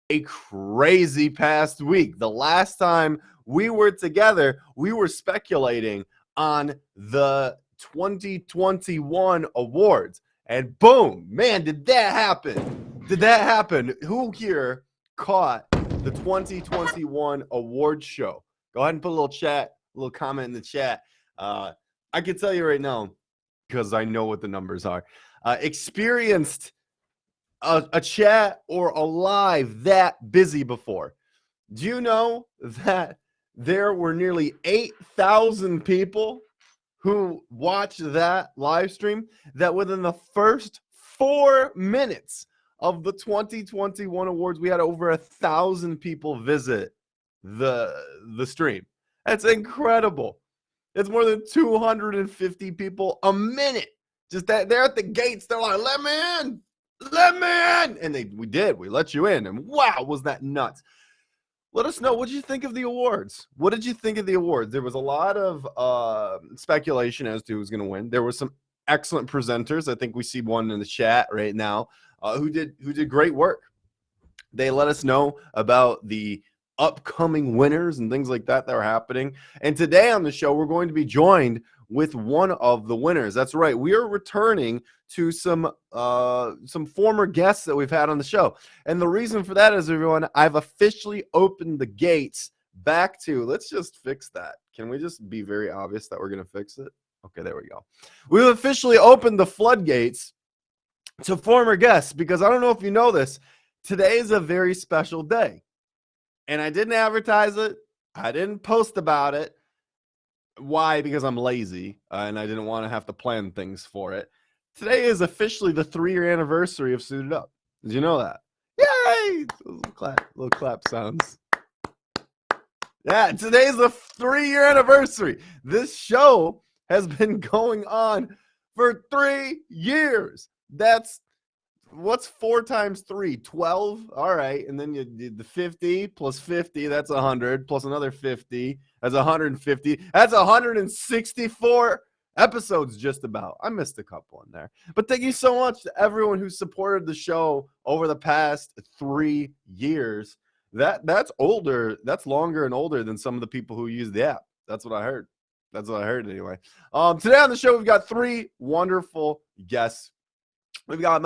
a crazy past week. The last time we were together, we were speculating on the 2021 awards. And boom, man, did that happen? Did that happen? Who here caught the 2021 award show? Go ahead and put a little comment in the chat. I can tell you right now, because I know what the numbers are. Experienced a chat or a live that busy before. Do you know that there were nearly 8,000 people who watched that live stream, that within the first 4 minutes of the 2021 awards, we had over 1,000 people visit the stream. That's incredible. It's more than 250 people a minute. Just that they're at the gates. They're like, let me in. Let me in. And we let you in. And wow, was that nuts. Let us know, what did you think of the awards? What did you think of the awards? There was a lot of speculation as to who's going to win. There were some excellent presenters. I think we see one in the chat right now who did great work. They let us know about the upcoming winners and things like that are happening. And today on the show, we're going to be joined with one of the winners. That's right. We are returning to some former guests that we've had on the show. And the reason for that is, everyone, I've officially opened the gates back to, let's just fix that. Can we just be very obvious that we're going to fix it? Okay, there we go. We've officially opened the floodgates to former guests, because I don't know if you know this, today is a very special day. And I didn't advertise it. I didn't post about it. Why? Because I'm lazy and I didn't want to have to plan things for it. Today is officially the 3-year anniversary of Suited Up. Did you know that? Yay! Little clap sounds. Yeah, today's the 3-year anniversary. This show has been going on for 3 years. That's what's 4 times 3? 12. All right. And then you did the 50 plus 50. That's 100 plus another 50. That's 150. That's 164 episodes just about. I missed a couple in there. But thank you so much to everyone who supported the show over the past 3 years. That's older. That's longer and older than some of the people who use the app. That's what I heard. That's what I heard anyway. Today on the show, we've got 3 wonderful guests. We've got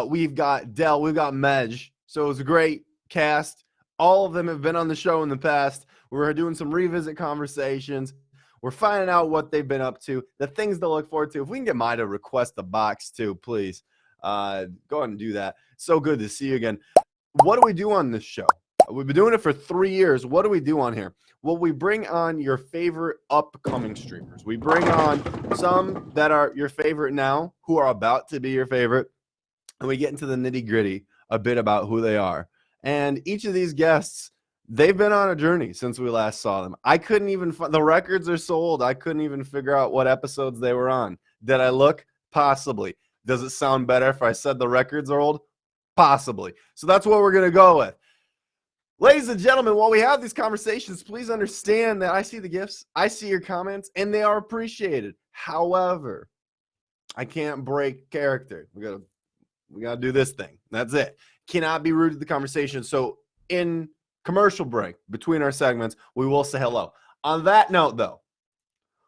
we've got Dell, we've got Medj. So it was a great cast. All of them have been on the show in the past. We're doing some revisit conversations. We're finding out what they've been up to, the things to look forward to. If we can get Mai to request a box too, please go ahead and do that. So good to see you again. What do we do on this show? We've been doing it for 3 years. What do we do on here? Well, we bring on your favorite upcoming streamers. We bring on some that are your favorite now, who are about to be your favorite. And we get into the nitty-gritty a bit about who they are. And each of these guests, they've been on a journey since we last saw them. I couldn't even the records are so old, I couldn't even figure out what episodes they were on. Did I look? Possibly. Does it sound better if I said the records are old? Possibly. So that's what we're going to go with. Ladies and gentlemen, while we have these conversations, please understand that I see the gifts, I see your comments, and they are appreciated. However, I can't break character. We got to do this thing. That's it. Cannot be rude to the conversation. So in commercial break between our segments, we will say hello. On that note, though,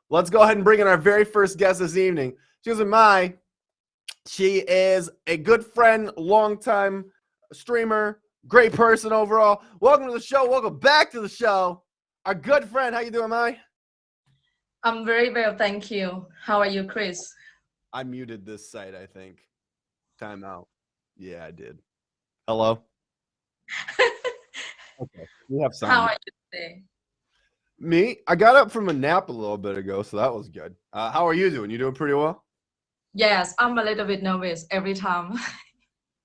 let's go ahead and bring in our very first guest this evening. Susan Mai. She is a good friend, longtime streamer, great person overall. Welcome to the show. Welcome back to the show. Our good friend. How you doing, Mai? I'm very well, thank you. How are you, Chris? I muted this site, I think. Time out. Yeah, I did. Hello? Okay. We have sound. How are you today? Me? I got up from a nap a little bit ago, so that was good. How are you doing? You doing pretty well? Yes, I'm a little bit nervous every time.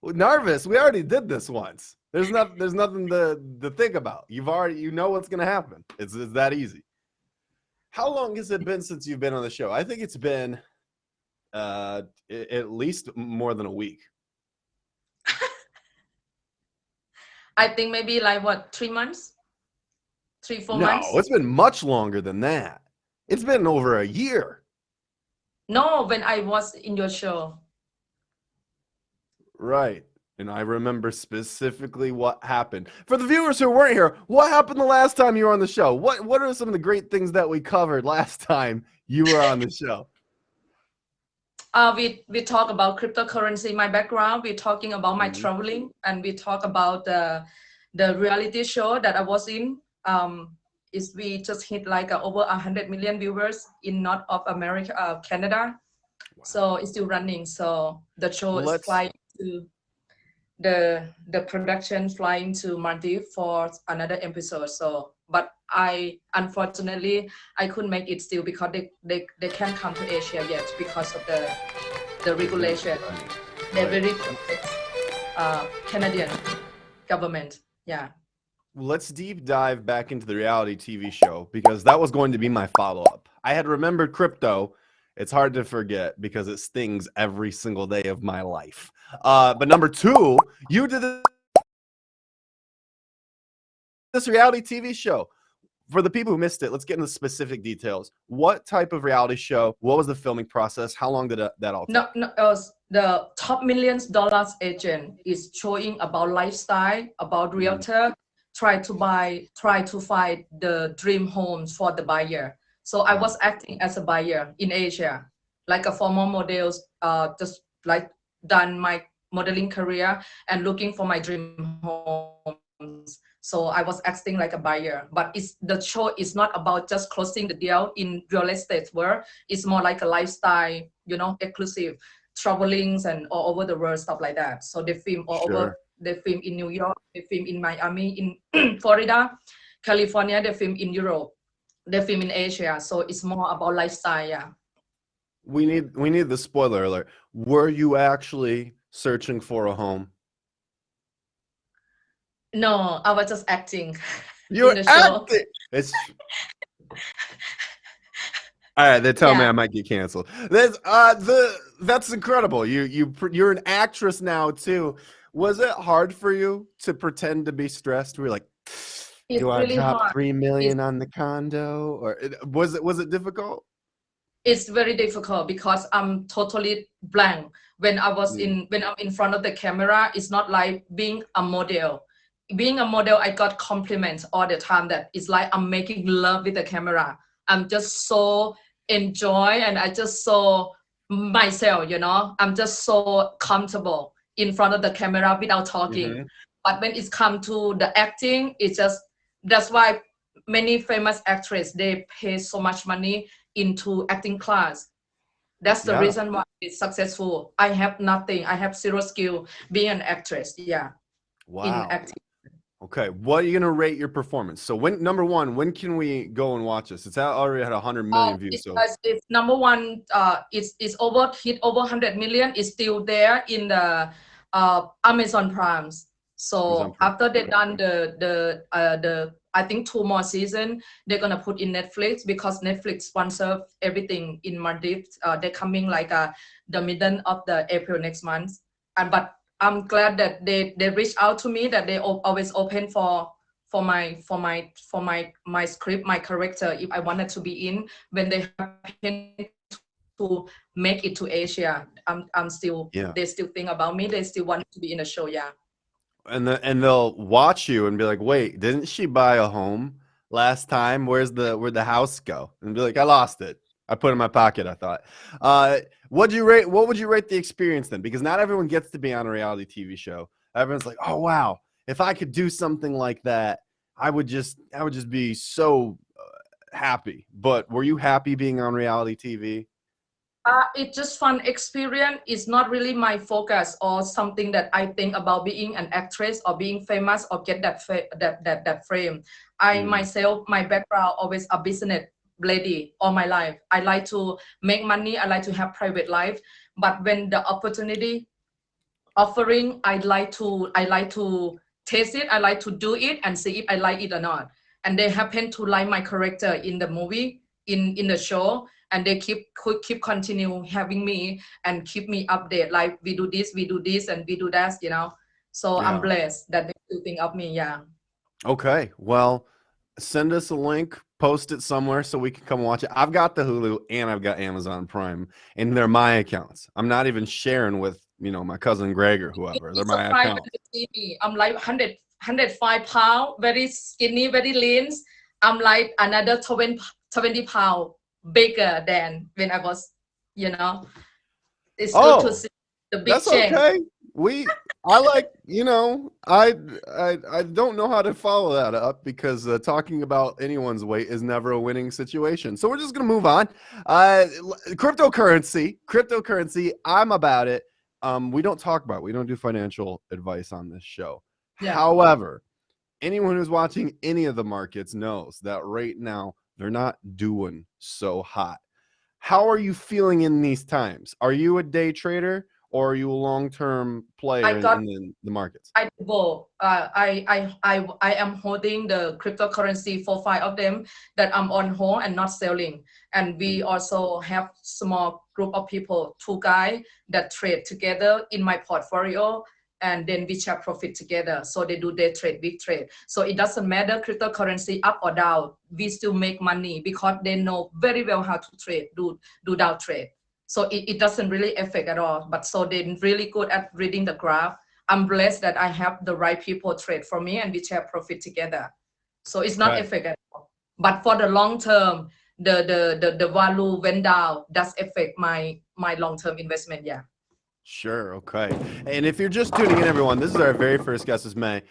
Well, nervous? We already did this once. There's nothing to think about. You know what's gonna happen. It's that easy. How long has it been since you've been on the show? I think it's been at least more than a week. I think maybe like what, 3 months? 3-4 months? No, it's been much longer than that. It's been over a year. No, when I was in your show. Right. And I remember specifically what happened. For the viewers who weren't here, what happened the last time you were on the show? What are some of the great things that we covered last time you were on the show? We talk about cryptocurrency, my background. We're talking about my Mhm. traveling, and we talk about the reality show that I was in. Is we just hit like over 100 million viewers in North of America, Canada. So it's still running. So the show is Let's flying to the production flying to Maldives for another episode. So, but I unfortunately I couldn't make it still because they can't come to Asia yet because of the regulation. They're Right. very Canadian government. Yeah. Let's deep dive back into the reality TV show because that was going to be my follow-up. I had remembered crypto. It's hard to forget because it stings every single day of my life. But number two, you did this reality TV show. For the people who missed it, let's get into specific details. What type of reality show? What was the filming process? How long did that all take? No, the top millions dollars agent is showing about lifestyle, about realtor, try to find the dream homes for the buyer. So I was acting as a buyer in Asia, like a former models, just like done my modeling career and looking for my dream homes. So I was acting like a buyer, but the show is not about just closing the deal in real estate world. It's more like a lifestyle, exclusive travelings and all over the world, stuff like that. So they film all over. They film in New York. They film in Miami, in Florida, California. They film in Europe. They film in Asia. So it's more about lifestyle. Yeah. We need the spoiler alert. Were you actually searching for a home? No, I was just acting. You're in the show. acting. It's all right. They're telling me I might get canceled. That's incredible. You're an actress now too. Was it hard for you to pretend to be stressed? Were you like, It's do I really drop hard. 3 million on the condo, or was it difficult? It's very difficult because I'm totally blank when when I'm in front of the camera. It's not like being a model. Being a model, I got compliments all the time that it's like I'm making love with the camera. I'm just so enjoy and I just so myself, I'm just so comfortable in front of the camera without talking. But when it's come to the acting, it's just, that's why many famous actresses, they pay so much money into acting class. That's the reason why it's successful. I have nothing. I have zero skill being an actress. Yeah. Wow. In acting. Okay, what are you gonna rate your performance? So number one, when can we go and watch this? It's already had 100 million views. So it's number one. It's hit over 100 million. It's still there in the Amazon Primes. So after they done the I think 2 more seasons, they're gonna put in Netflix because Netflix sponsor everything in Maldives. They're coming like the middle of the April next month. But I'm glad that they reached out to me, that they always open for my script, my character, if I wanted to be in, when they happen to make it to Asia. I'm still, they still think about me. They still want to be in the show. Yeah. And they'll watch you and be like, wait, didn't she buy a home last time? Where'd the house go? And be like, I lost it. I put it in my pocket, I thought. What would you rate the experience then? Because not everyone gets to be on a reality TV show. Everyone's like, oh wow, if I could do something like that, I would just be so happy. But were you happy being on reality TV? It's just fun experience. It's not really my focus or something that I think about being an actress or being famous or get that frame. I myself, my background always a business lady all my life. I like to make money. I like to have private life. But when the opportunity offering, I like to taste it. I like to do it and see if I like it or not. And they happen to like my character in the movie, in the show. And they keep continue having me and keep me updated. Like we do this, and we do that, So I'm blessed that they do think of me. Yeah. Okay. Well, send us a link post it somewhere so we can come watch it. I've got the Hulu and I've got Amazon Prime, and they're my accounts. I'm not even sharing with my cousin Greg or whoever. They're It's my surprised when accounts. you see me. I'm like 105 pounds, very skinny, very lean. I'm like another 20 pounds bigger than when I was, It's good to see the big That's change. okay. I like, I don't know how to follow that up because talking about anyone's weight is never a winning situation. So we're just going to move on. Cryptocurrency, I'm about it. We don't talk about it. We don't do financial advice on this show. Yeah. However, anyone who's watching any of the markets knows that right now they're not doing so hot. How are you feeling in these times? Are you a day trader or are you a long-term player in the markets? I both. I am holding the cryptocurrency for 5 of them that I'm on hold and not selling. And we also have small group of people, 2 guys that trade together in my portfolio, and then we share profit together. So they do day trade, week trade. So it doesn't matter cryptocurrency up or down. We still make money because they know very well how to trade, do down trade. So it doesn't really affect at all. But so they're really good at reading the graph. I'm blessed that I have the right people trade for me and we share profit together. So it's not affect at all. But for the long term, the value went down, does affect my long-term investment. Yeah. Sure. Okay. And if you're just tuning in, everyone, this is our very first guest this May.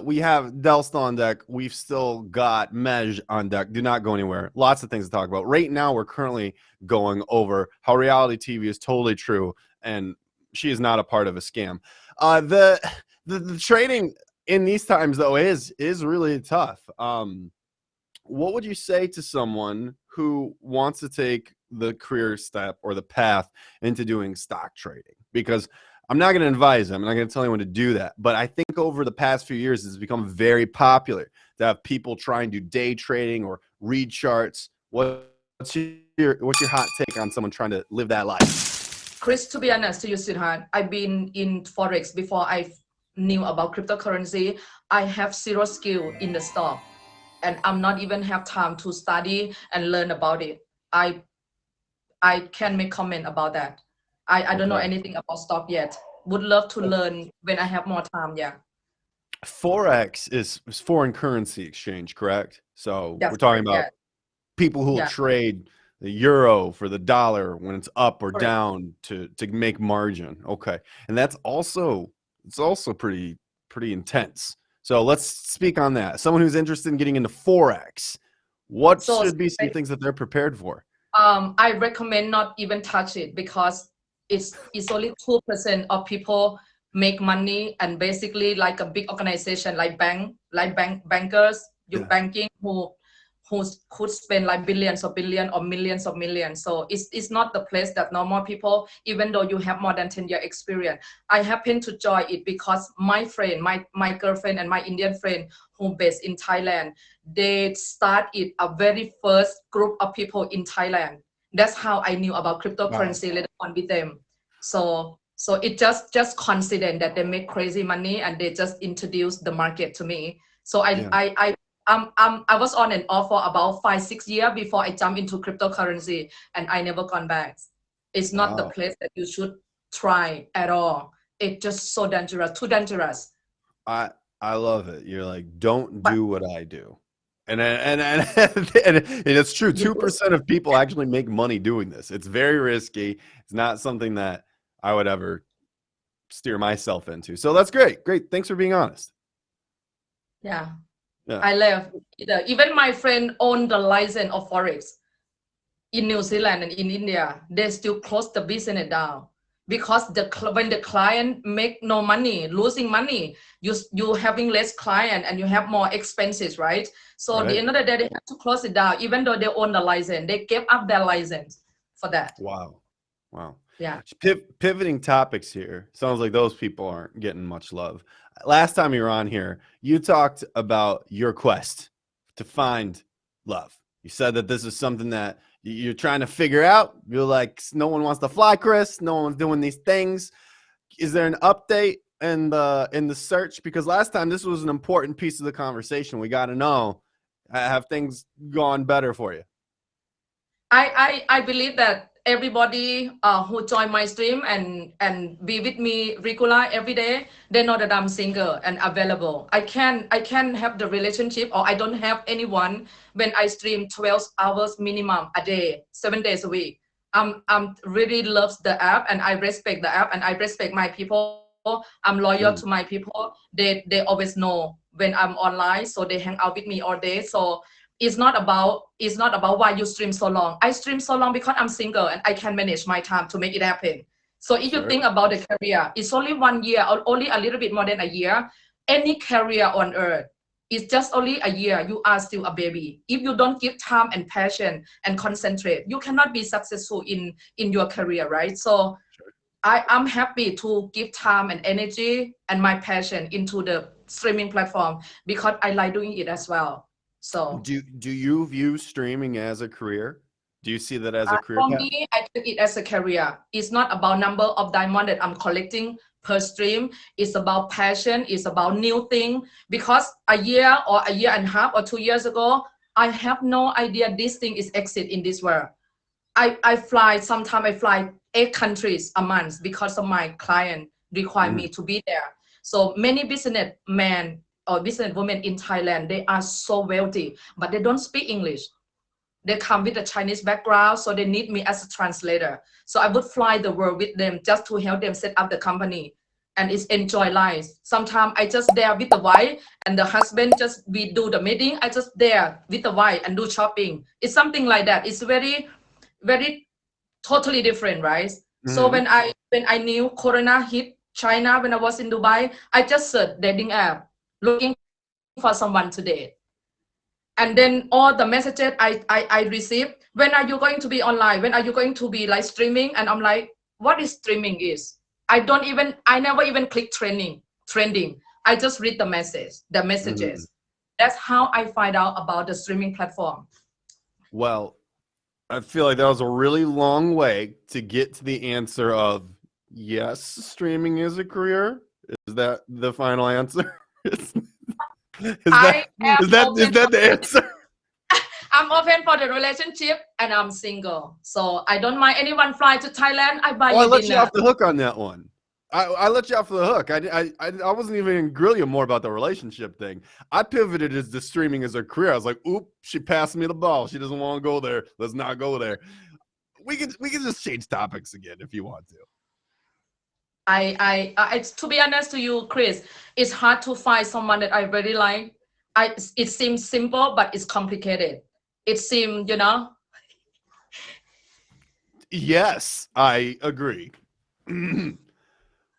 We have Delst on deck. We've still got Mej on deck. Do not go anywhere. Lots of things to talk about. Right now, we're currently going over how reality TV is totally true, and she is not a part of a scam. The trading in these times, though, is really tough. What would you say to someone who wants to take the career step or the path into doing stock trading? Because I'm not going to advise them. I'm not going to tell anyone to do that. But I think over the past few years, it's become very popular to have people try and do day trading or read charts. What's your hot take on someone trying to live that life? Chris, to be honest to you, sweetheart, I've been in Forex before I knew about cryptocurrency. I have zero skill in the stock, and I'm not even have time to study and learn about it. I can't make comment about that. I don't know anything about stock yet. Would love to learn when I have more time. Yeah. Forex is foreign currency exchange, correct? So That's we're talking correct, about people who will trade the euro for the dollar when it's up or down to make margin. Okay. And it's also pretty intense. So let's speak on that. Someone who's interested in getting into Forex, what should be some things that they're prepared for? I recommend not even touch it because it's only 2% of people make money, and basically like a big organization like bankers, banking who could spend like billions or billions or millions of millions. So it's not the place that normal people, even though you have more than 10 year experience. I happen to join it because my friend, my girlfriend and my Indian friend who based in Thailand, they started a very first group of people in Thailand. That's how I knew about cryptocurrency later on with them. So it just coincident that they make crazy money and they just introduced the market to me. So I was on and off for about 5-6 years before I jumped into cryptocurrency, and I never gone back. It's not the place that you should try at all. It's just so dangerous, too dangerous. I love it. You're like, don't do what I do. And it's true. 2% of people actually make money doing this. It's very risky. It's not something that I would ever steer myself into. So that's great. Great. Thanks for being honest. Yeah. I left. Even my friend owned the license of Forex in New Zealand and in India. They still close the business down because when the client make no money, losing money, you having less client and you have more expenses, right? So at the end of the day, they have to close it down. Even though they own the license, they gave up their license for that. Wow. Yeah. Pivoting topics here. Sounds like those people aren't getting much love. Last time you were on here, you talked about your quest to find love. You said that this is something that you're trying to figure out. You're like, no one wants to fly, Chris. No one's doing these things. Is there an update in the search? Because last time this was an important piece of the conversation. We got to know, Have things gone better for you? I believe that everybody who join my stream and be with me regular every day, they know that I'm single and available. I can have the relationship, or I don't have anyone when I stream 12 hours minimum a day, 7 days a week. I'm really loves the app, and I respect the app, and I respect my people. I'm loyal to my people. They always know when I'm online, so they hang out with me all day. So it's not about why you stream so long. I stream so long because I'm single and I can manage my time to make it happen. So if you Sure. think about the career, it's only 1 year or only a little bit more than a year. Any career on earth is just only a year. You are still a baby. If you don't give time and passion and concentrate, you cannot be successful in your career, right? So I'm happy to give time and energy and my passion into the streaming platform because I like doing it as well. So Do you view streaming as a career? Do you see that as a career for path? me, I take it as a career. It's not about number of diamond that I'm collecting per stream. It's about passion. It's about new thing. Because a year or a year and a half or 2 years ago, I have no idea this thing is exit in this world. Sometimes I fly 8 countries a month because of my client require me to be there. So many businessmen or businesswomen in Thailand, they are so wealthy, but they don't speak English. They come with a Chinese background, so they need me as a translator. So I would fly the world with them just to help them set up the company. And it's enjoy life. Sometimes I just there with the wife and the husband we do the meeting. I just there with the wife and do shopping. It's something like that. It's very totally different, right? So when I knew Corona hit China, when I was in Dubai, I just searched dating app looking for someone to date. And then all the messages I received, when are you going to be online? When are you going to be like streaming? And I'm like, what is streaming is? I never even click trending. I just read the messages. That's how I find out about the streaming platform. Well, I feel like that was a really long way to get to the answer of yes, streaming is a career. Is that the final answer? is I am that the answer? I'm open for the relationship and I'm single. So I don't mind anyone fly to Thailand. I buy Oh, I you let you dinner. off the hook on that one. I let you off the hook. I wasn't even gonna grill you more about the relationship thing. I pivoted as the streaming as a career. I was like, oop, she passed me the ball. She doesn't want to go there. Let's not go there. We can just change topics again if you want to. It's, to be honest to you, Chris, it's hard to find someone that I really like. It seems simple, but it's complicated. It seems, Yes, I agree.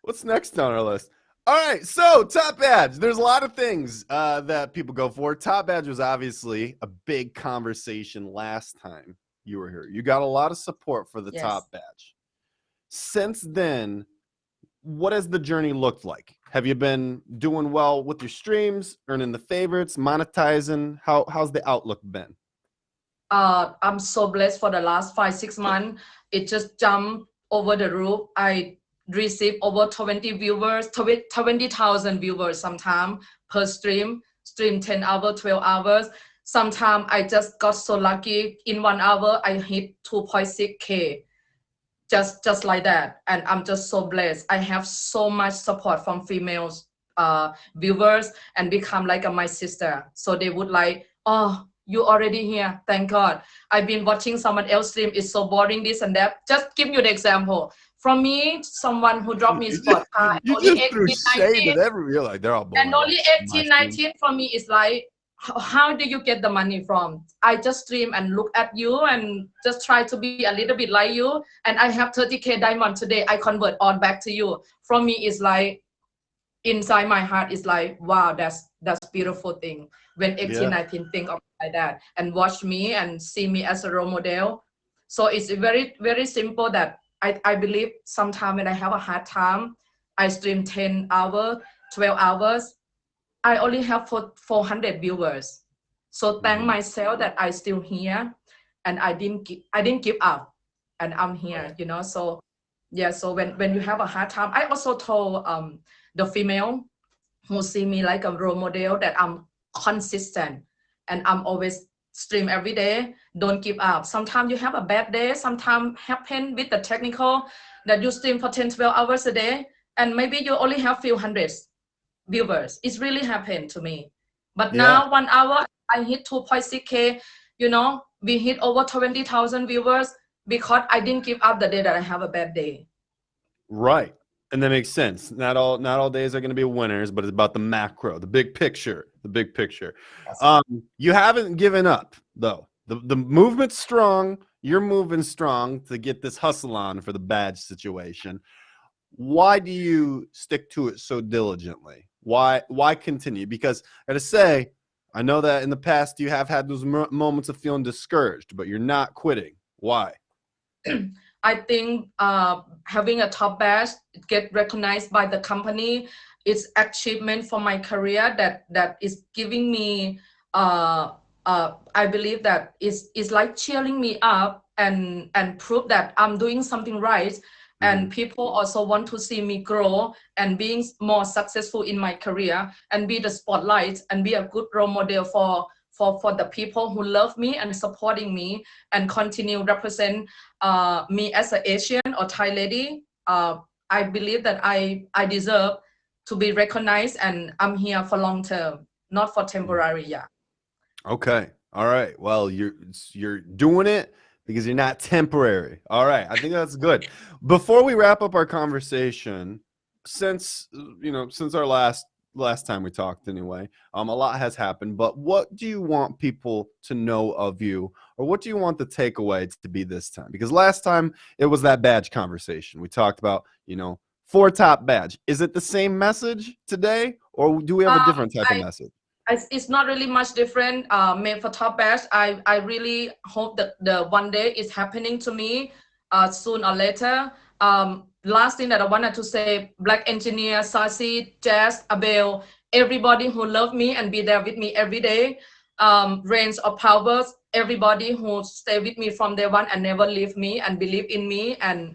What's next on our list? All right, so Top Badge. There's a lot of things that people go for. Top Badge was obviously a big conversation last time you were here. You got a lot of support for the Yes. Top Badge. Since then, what has the journey looked like? Have you been doing well with your streams, earning the favorites, monetizing? How's the outlook been? I'm so blessed for the last 5-6 months. It just jumped over the roof. I received over 20,000 viewers sometimes per stream 10 hours, 12 hours. Sometimes I just got so lucky. In 1 hour, I hit 2.6K. Just like that. And I'm just so blessed. I have so much support from females viewers and become like my sister. So they would like, oh, you already here, thank God. I've been watching someone else stream, it's so boring, this and that. Just give you the example. From me, someone who dropped me spot You only just threw 18, shade 19, at every. You're like, they're all boring. and only 18, 19 for me is like, how do you get the money from? I just stream and look at you and just try to be a little bit like you. And I have 30K diamond today. I convert all back to you. From me, it's like, inside my heart is like, wow, that's beautiful thing. When 18, 19 think of like that and watch me and see me as a role model. So it's very, very simple that I believe sometimes when I have a hard time, I stream 10 hours, 12 hours. I only have 400 viewers. So thank myself that I still here and I didn't give up and I'm here, So yeah, so when you have a hard time, I also told the female who see me like a role model that I'm consistent and I'm always stream every day. Don't give up. Sometimes you have a bad day. Sometimes happen with the technical that you stream for 10, 12 hours a day, and maybe you only have few hundreds viewers. It's really happened to me. But Yeah. now 1 hour, I hit 2.6K. You know, we hit over 20,000 viewers because I didn't give up the day that I have a bad day. Right. And that makes sense. Not all days are going to be winners, but it's about the macro, the big picture, the big picture. You haven't given up though. The movement's strong. You're moving strong to get this hustle on for the badge situation. Why do you stick to it so diligently? Why continue? Because I gotta say, I know that in the past you have had those moments of feeling discouraged, but you're not quitting. Why? I think having a top badge, get recognized by the company, is achievement for my career that is giving me, I believe that is like cheering me up and prove that I'm doing something right. And people also want to see me grow and being more successful in my career and be the spotlight and be a good role model for the people who love me and supporting me and continue represent me as an Asian or Thai lady. I believe that I deserve to be recognized, and I'm here for long term, not for temporary. Yeah. Okay. All right. Well, you're doing it because you're not temporary. All right. I think that's good. Before we wrap up our conversation, since our last time we talked anyway, a lot has happened, but what do you want people to know of you, or what do you want the takeaway to be this time? Because last time it was that badge conversation. We talked about, 4 top badge. Is it the same message today, or do we have a different type of message? It's not really much different. Made for top badge. I really hope that the one day is happening to me soon or later. Last thing that I wanted to say, Black Engineer, Sassy, Jazz, Abel, everybody who love me and be there with me every day. Reigns of Powers, everybody who stay with me from day one and never leave me and believe in me. And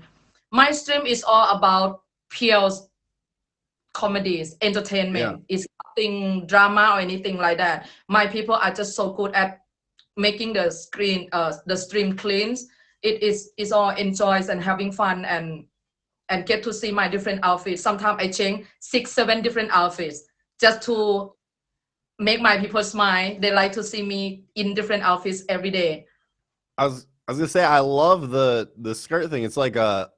my stream is all about pure comedies, entertainment. It's nothing drama or anything like that. My people are just so good at making the stream clean. It's all enjoys and having fun and get to see my different outfits. Sometimes I change 6, 7 different outfits just to make my people smile. They like to see me in different outfits every day. I was gonna say, I love the skirt thing. It's like a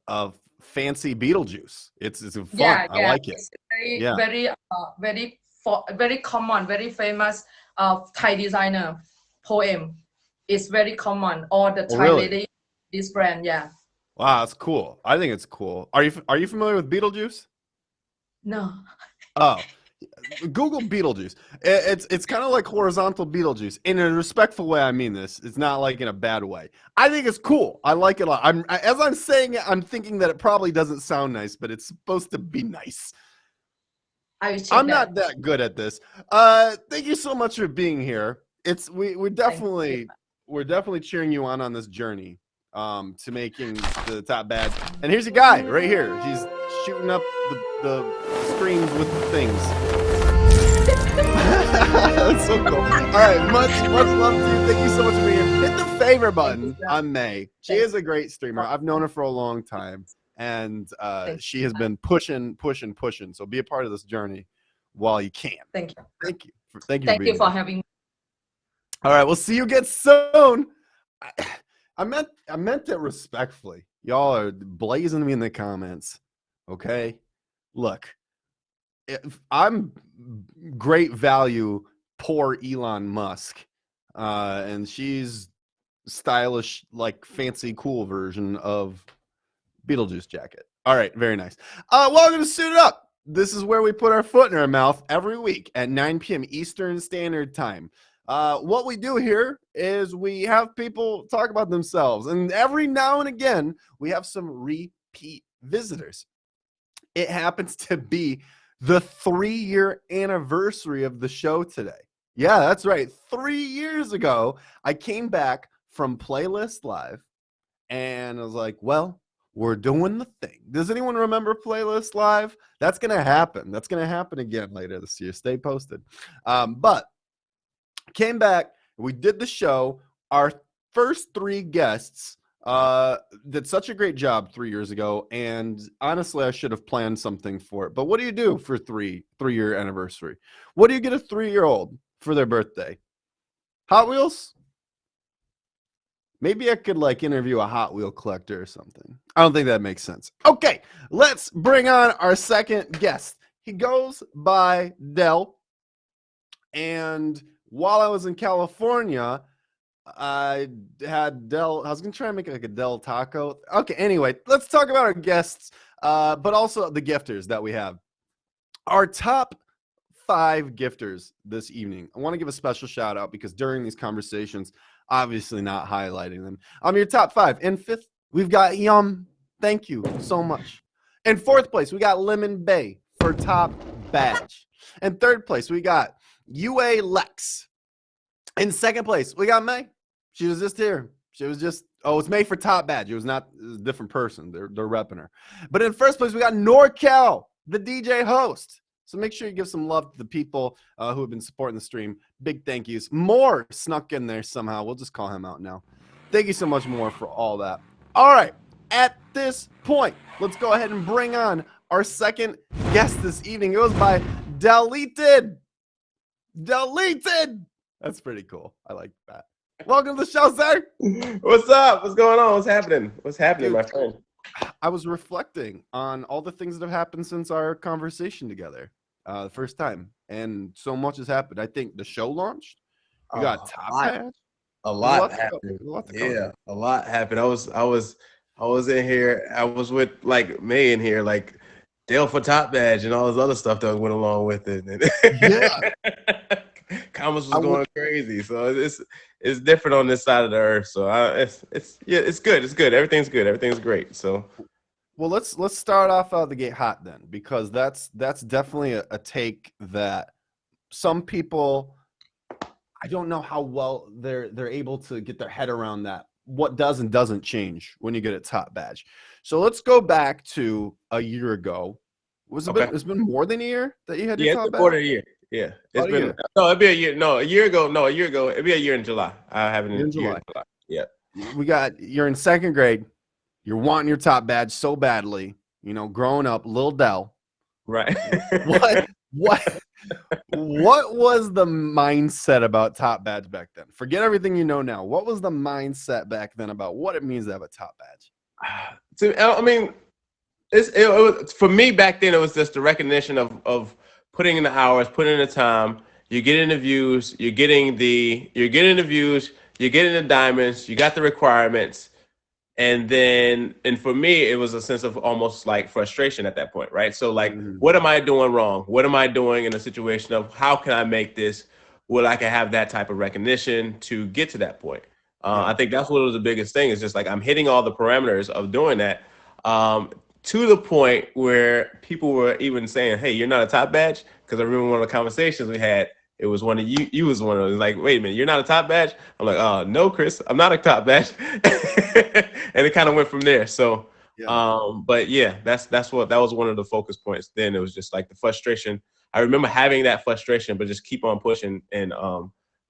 fancy Beetlejuice. It's fun. Yeah, I like it. It's very common, very famous Thai designer poem. It's very common. All the Thai lady, this brand, yeah. Wow, that's cool. I think it's cool. Are you familiar with Beetlejuice? No. Oh, Google Beetlejuice. It's kind of like horizontal Beetlejuice. In a respectful way, I mean this. It's not like in a bad way. I think it's cool. I like it a lot. As I'm saying it, I'm thinking that it probably doesn't sound nice, but it's supposed to be nice. I'm not that good at this. Thank you so much for being here. We're definitely cheering you on this journey to making the top badge. And here's a guy right here. He's shooting up the screens with the things. That's so cool. All right, much love to you. Thank you so much for being here. Hit the favorite button on May. She is a great streamer. I've known her for a long time, and she has been pushing. So be a part of this journey while you can. Thank you. Thank you for having me. All right, we'll see you again soon. I meant it respectfully. Y'all are blazing me in the comments. Okay, look, if I'm great value, poor Elon Musk, and she's stylish, like fancy, cool version of Beetlejuice jacket. All right, very nice. Welcome to Suit It Up. This is where we put our foot in our mouth every week at 9 p.m. Eastern Standard Time. What we do here is we have people talk about themselves, and every now and again we have some repeat visitors. It happens to be the 3-year anniversary of the show today. Yeah, that's right. 3 years ago, I came back from Playlist Live, and I was like, well, we're doing the thing. Does anyone remember Playlist Live? That's going to happen. That's going to happen again later this year. Stay posted. But came back, We did the show. Our first 3 guests did such a great job 3 years ago, and honestly, I should have planned something for it. But what do you do for three-year anniversary? What do you get a 3-year-old for their birthday? Hot Wheels? Maybe I could like interview a Hot Wheel collector or something. I don't think that makes sense. Okay, let's bring on our second guest. He goes by Del, and while I was in California, I had Del. I was gonna try and make like a Del taco. Okay, anyway, let's talk about our guests, but also the gifters that we have. Our top 5 gifters this evening. I want to give a special shout out because during these conversations, obviously not highlighting them. I'm your top 5. In 5th, we've got Yum. Thank you so much. In 4th place, we got Lemon Bay for top badge. In 3rd place, we got UA Lex. In 2nd place, we got May. She was just here. She was just, it's May for top badge. It was not a different person. They're repping her. But in 1st place, we got NorCal, the DJ host. So make sure you give some love to the people who have been supporting the stream. Big thank yous. Moore snuck in there somehow. We'll just call him out now. Thank you so much, Moore, for all that. All right. At this point, let's go ahead and bring on our second guest this evening. It goes by Deleted. Deleted. That's pretty cool. I like that. Welcome to the show, sir. What's up? What's going on? What's happening? What's happening, Dude, my friend? I was reflecting on all the things that have happened since our conversation together the first time, and so much has happened. I think the show launched. We got top badge. A lot happened. Yeah, a lot happened. I was in here. I was with like May in here, like Dale for top badge and all this other stuff that went along with it. Yeah. Comments was going crazy. So it's different on this side of the earth. So it's good. It's good. Everything's good. Everything's great. So well, let's start off out the gate hot then, because that's definitely a take that some people, I don't know how well they're able to get their head around that. What does and doesn't change when you get a top badge. So let's go back to a year ago. It's been more than a year that you had your top badge? More than a year. Yeah, it's been it'd be a year. No, a year ago. It'd be a year in July. I have it in July. Yeah. You're in 2nd grade. You're wanting your top badge so badly. You know, growing up, Lil Del. Right. What was the mindset about top badge back then? Forget everything you know now. What was the mindset back then about what it means to have a top badge? I mean, it was, for me back then, it was just the recognition of putting in the hours, putting in the time. You're getting the views. You're getting the views. You're getting the diamonds. You got the requirements. And for me, it was a sense of almost like frustration at that point, right? So like, what am I doing wrong? What am I doing in a situation of how can I make this where I can have that type of recognition to get to that point? I think that's what was the biggest thing. Is just like I'm hitting all the parameters of doing that to the point where people were even saying, "Hey, you're not a top badge." Because I remember one of the conversations we had. It was one of you. You was one of those. Like, wait a minute, you're not a top badge. I'm like, no, Chris, I'm not a top badge. And it kind of went from there. So, but yeah, that was one of the focus points. Then it was just like the frustration. I remember having that frustration, but just keep on pushing. And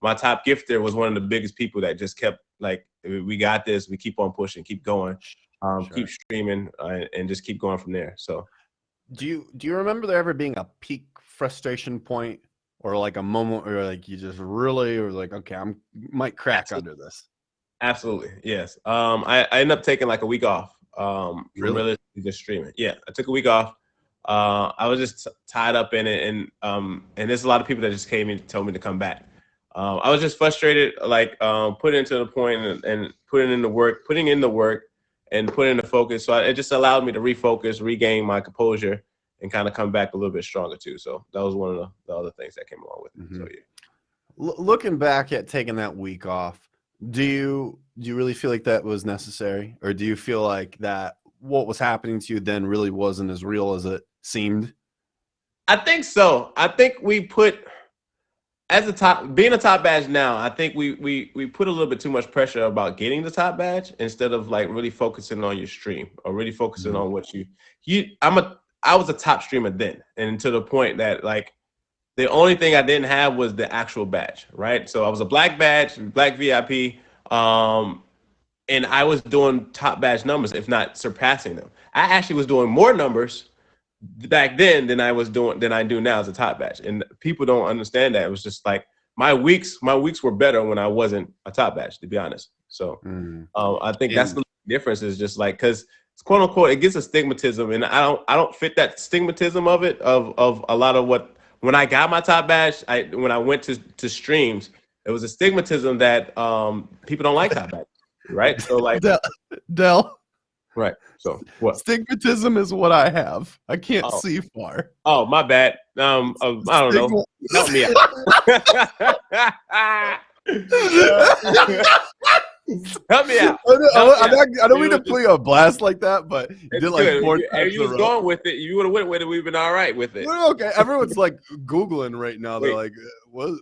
my top gifter was one of the biggest people that just kept like, we got this. We keep on pushing, keep going, keep streaming, and just keep going from there. So, do you remember there ever being a peak frustration point? Or like a moment where like you just really were like, okay, might crack under this. Absolutely, yes. I ended up taking like a week off. Really just streaming. Yeah, I took a week off. I was just tied up in it, and there's a lot of people that just came in and told me to come back. I was just frustrated, like putting into the point and putting in the work, and putting in the focus. So it just allowed me to refocus, regain my composure, and kind of come back a little bit stronger too. So that was one of the other things that came along with it. So yeah. Looking back at taking that week off, do you really feel like that was necessary, or do you feel like that what was happening to you then really wasn't as real as it seemed? I think so. I think we put being a top badge now. I think we put a little bit too much pressure about getting the top badge instead of like really focusing on your stream or really focusing on what I was a top streamer then, and to the point that like The only thing I didn't have was the actual badge, right? So I was a black badge, black VIP, and I was doing top badge numbers, if not surpassing them. I actually was doing more numbers back then than I do now as a top badge, and people don't understand that. It was just like my weeks were better when I wasn't a top badge, to be honest. So I think that's the difference. Is just like, because it's quote unquote, it gets a stigmatism, and I don't fit that stigmatism of it, of a lot of what. When I got my top badge, when I went to streams, it was a stigmatism that people don't like top badge, right? So like Del. Right. So what? Stigmatism is what I have. I can't see far. Oh, my bad. I don't know. Help me out. Help me out. I don't mean to put you on blast like that, but you did like 4 times. If you was going with it, you would have went with it. We've been all right with it. Well, okay, everyone's like Googling right now. They're like, "What?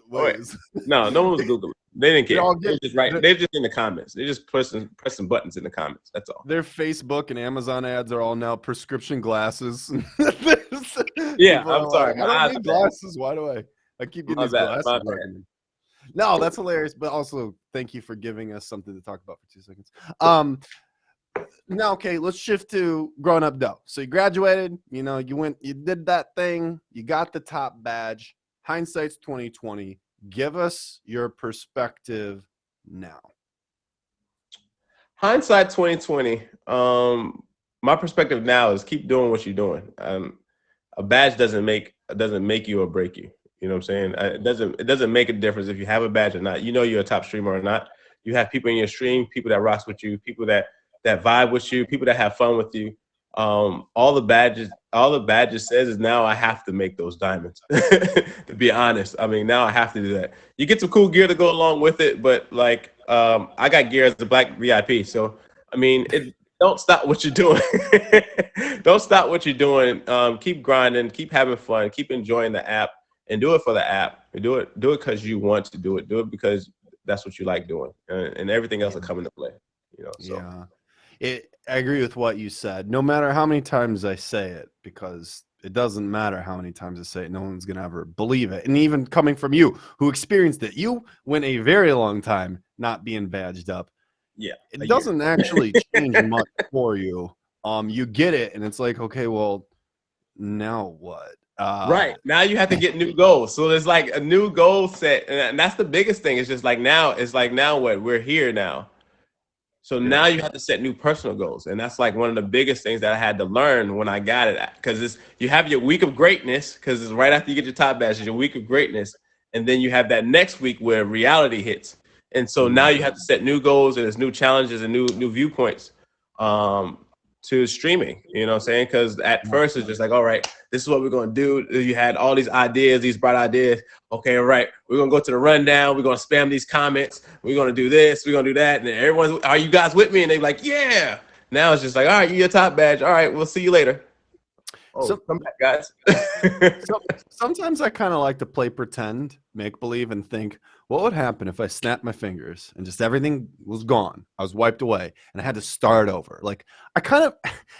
No one was Googling. They didn't care. They're just right. They're just in the comments. They just pressing buttons in the comments. That's all. Their Facebook and Amazon ads are all now prescription glasses. Yeah, I'm sorry. I don't need glasses. Why do I keep getting these glasses? No, that's hilarious. But also, thank you for giving us something to talk about for 2 seconds. Now, okay, let's shift to growing up Del. So you graduated, you did that thing, you got the top badge. Hindsight's 2020. Give us your perspective now. Hindsight 2020. My perspective now is keep doing what you're doing. A badge doesn't make you or break you. You know what I'm saying? It doesn't make a difference if you have a badge or not. You're a top streamer or not. You have people in your stream, people that rocks with you, people that vibe with you, people that have fun with you. All the badges says is now I have to make those diamonds. To be honest, I mean, now I have to do that. You get some cool gear to go along with it, but like I got gear as a black VIP, so I mean, don't stop what you're doing. Don't stop what you're doing. Keep grinding, keep having fun, keep enjoying the app. And do it for the app. Do it because you want to do it. Do it because that's what you like doing, and everything else will come into play. So. Yeah, I agree with what you said. No matter how many times I say it, because it doesn't matter how many times I say it, no one's gonna ever believe it. And even coming from you, who experienced it, you went a very long time not being badged up. Yeah, it doesn't actually change much for you. You get it, and it's like, okay, well, now what? Right. Now you have to get new goals. So there's like a new goal set. And that's the biggest thing. It's just like now what? We're here now. So now you have to set new personal goals. And that's like one of the biggest things that I had to learn when I got it. Because you have your week of greatness, because it's right after you get your top badge, it's your week of greatness. And then you have that next week where reality hits. And so now you have to set new goals, and there's new challenges and new viewpoints to streaming, you know what I'm saying? Because at first it's just like, all right, this is what we're going to do. You had all these ideas, these bright ideas. Okay, all right, we're going to go to the rundown. We're going to spam these comments. We're going to do this. We're going to do that. And then everyone's, are you guys with me? And they're like, yeah. Now it's just like, all right, you're a top badge. All right, we'll see you later. Oh, come back, guys. Sometimes I kind of like to play pretend, make believe, and think, what would happen if I snapped my fingers and just everything was gone? I was wiped away and I had to start over. Like, and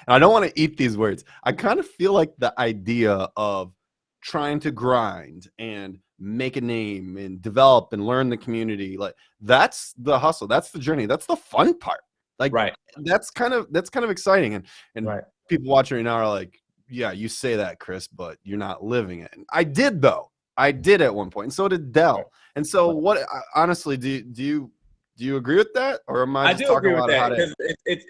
I don't want to eat these words. I kind of feel like the idea of trying to grind and make a name and develop and learn the community, like that's the hustle. That's the journey. That's the fun part. Like, right. That's kind of exciting. And right. People watching right now are like, yeah, you say that, Chris, but you're not living it. And I did, though. I did at one point, and so did Del. And so, what? Honestly, do you agree with that, or am I just talking about how to?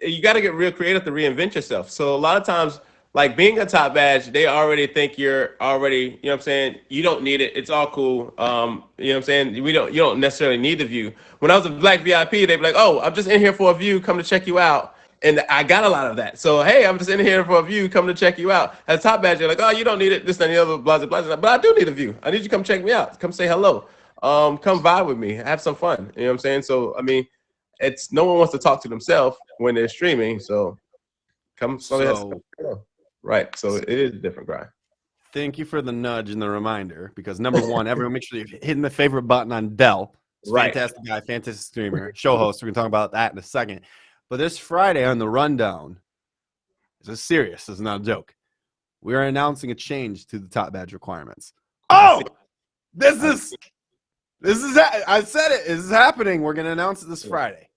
You got to get real creative to reinvent yourself. So a lot of times, like being a top badge, they already think you're already. You know what I'm saying? You don't need it. It's all cool. You know what I'm saying? You don't necessarily need the view. When I was a black VIP, they'd be like, "Oh, I'm just in here for a view. Come to check you out." And I got a lot of that. So, hey, I'm just in here for a view, come to check you out. As a top badge, you're like, oh, you don't need it, this and the other, blah, blah, blah. But I do need a view. I need you to come check me out. Come say hello. Come vibe with me. Have some fun. You know what I'm saying? So, I mean, it's no one wants to talk to themselves when they're streaming. So, right. So, it is a different grind. Thank you for the nudge and the reminder, because number one, everyone make sure you're hitting the favorite button on Del. Right. Fantastic guy, fantastic streamer, show host. We're going to talk about that in a second. But this Friday on the rundown, this is serious. This is not a joke. We are announcing a change to the top badge requirements. Oh, This is I said it. This is happening. We're gonna announce it this Friday.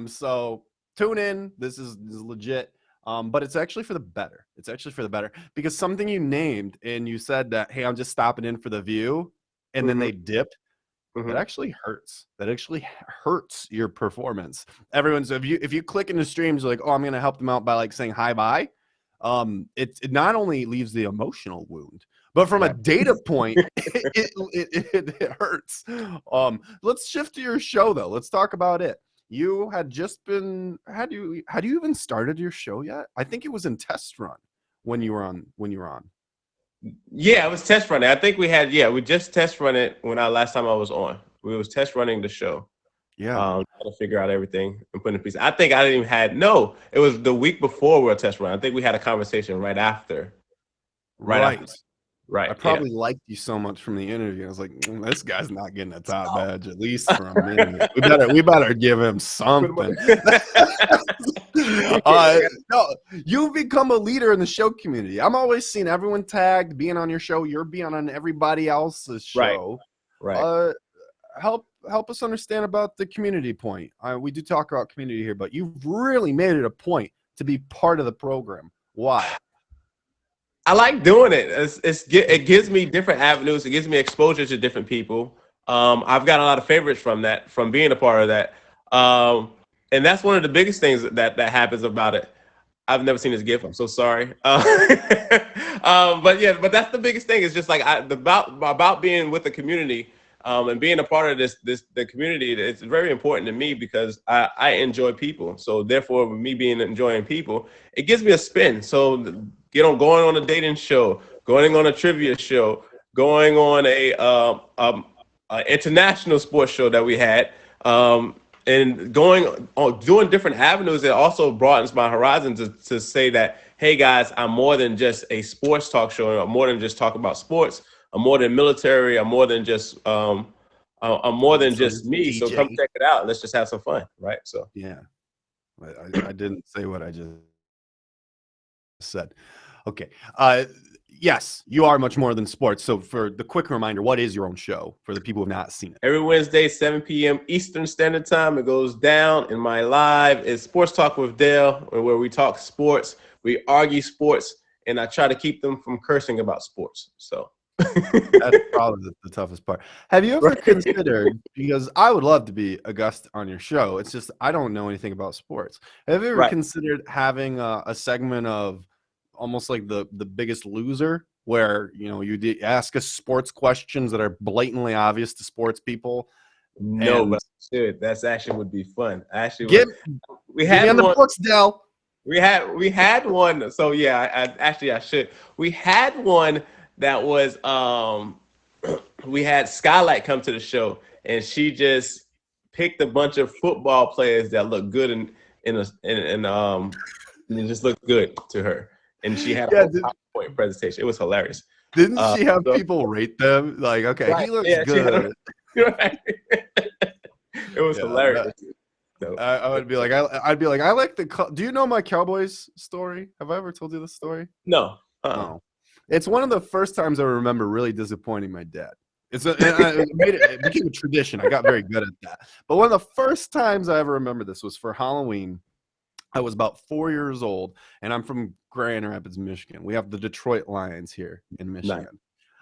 So tune in. This is legit. But it's actually for the better. It's actually for the better because something you named and you said that, hey, I'm just stopping in for the view, and then they dipped. That actually hurts. That actually hurts your performance. Everyone's if you click into streams, you're like, oh, I'm gonna help them out by like saying hi bye. It not only leaves the emotional wound, but from a data point, it hurts. Let's shift to your show though. Let's talk about it. You had just been had you even started your show yet? I think it was in test run when you were on. Yeah, it was test running. I think we just test run it when last time I was on. We was test running the show. Yeah. Trying to figure out everything and put in pieces. I think I didn't even it was the week before we were test run. I think we had a conversation right after. Right. I probably liked you so much from the interview. I was like, this guy's not getting a top badge, at least for a minute. We better give him something. No, you've become a leader in the show community. I'm always seeing everyone tagged, being on your show. You're being on everybody else's show. Right. Help us understand about the community point. We do talk about community here, but you've really made it a point to be part of the program. Why? I like doing it. It gives me different avenues. It gives me exposure to different people. I've got a lot of favorites from being a part of that. And that's one of the biggest things that happens about it. I've never seen this GIF. I'm so sorry. But that's the biggest thing. It's just like about being with the community and being a part of the community. It's very important to me because I enjoy people. So therefore, with me enjoying people, it gives me a spin. So going on a dating show, going on a trivia show, going on a international sports show that we had, and doing different avenues. It also broadens my horizons to say that, hey guys, I'm more than just a sports talk show. I'm more than just talk about sports. I'm more than military. I'm more than just me. So come check it out. Let's just have some fun, right? So yeah, I didn't say what I just said. Okay. Yes, you are much more than sports. So for the quick reminder, what is your own show for the people who have not seen it? Every Wednesday, 7 p.m. Eastern Standard Time, it goes down. In my live is Sports Talk with Dale, where we talk sports, we argue sports, and I try to keep them from cursing about sports. So that's probably the toughest part. Have you ever considered, because I would love to be a guest on your show, it's just I don't know anything about sports. Have you ever considered having a segment of almost like the Biggest Loser, where you ask us sports questions that are blatantly obvious to sports people? No, but that's actually would be fun. We had on the books, Dell. We had one. So yeah, I should. We had one that was we had Skylight come to the show, and she just picked a bunch of football players that looked good and it just looked good to her. And she had a PowerPoint presentation. It was hilarious. Didn't she have people rate them? Like, okay, he looks good. It was hilarious. I would be like, I like do you know my Cowboys story? Have I ever told you this story? No. No. It's one of the first times I remember really disappointing my dad. It became a tradition. I got very good at that. But one of the first times I ever remember this was for Halloween. I was about 4 years old, and I'm from Grand Rapids, Michigan. We have the Detroit Lions here in Michigan.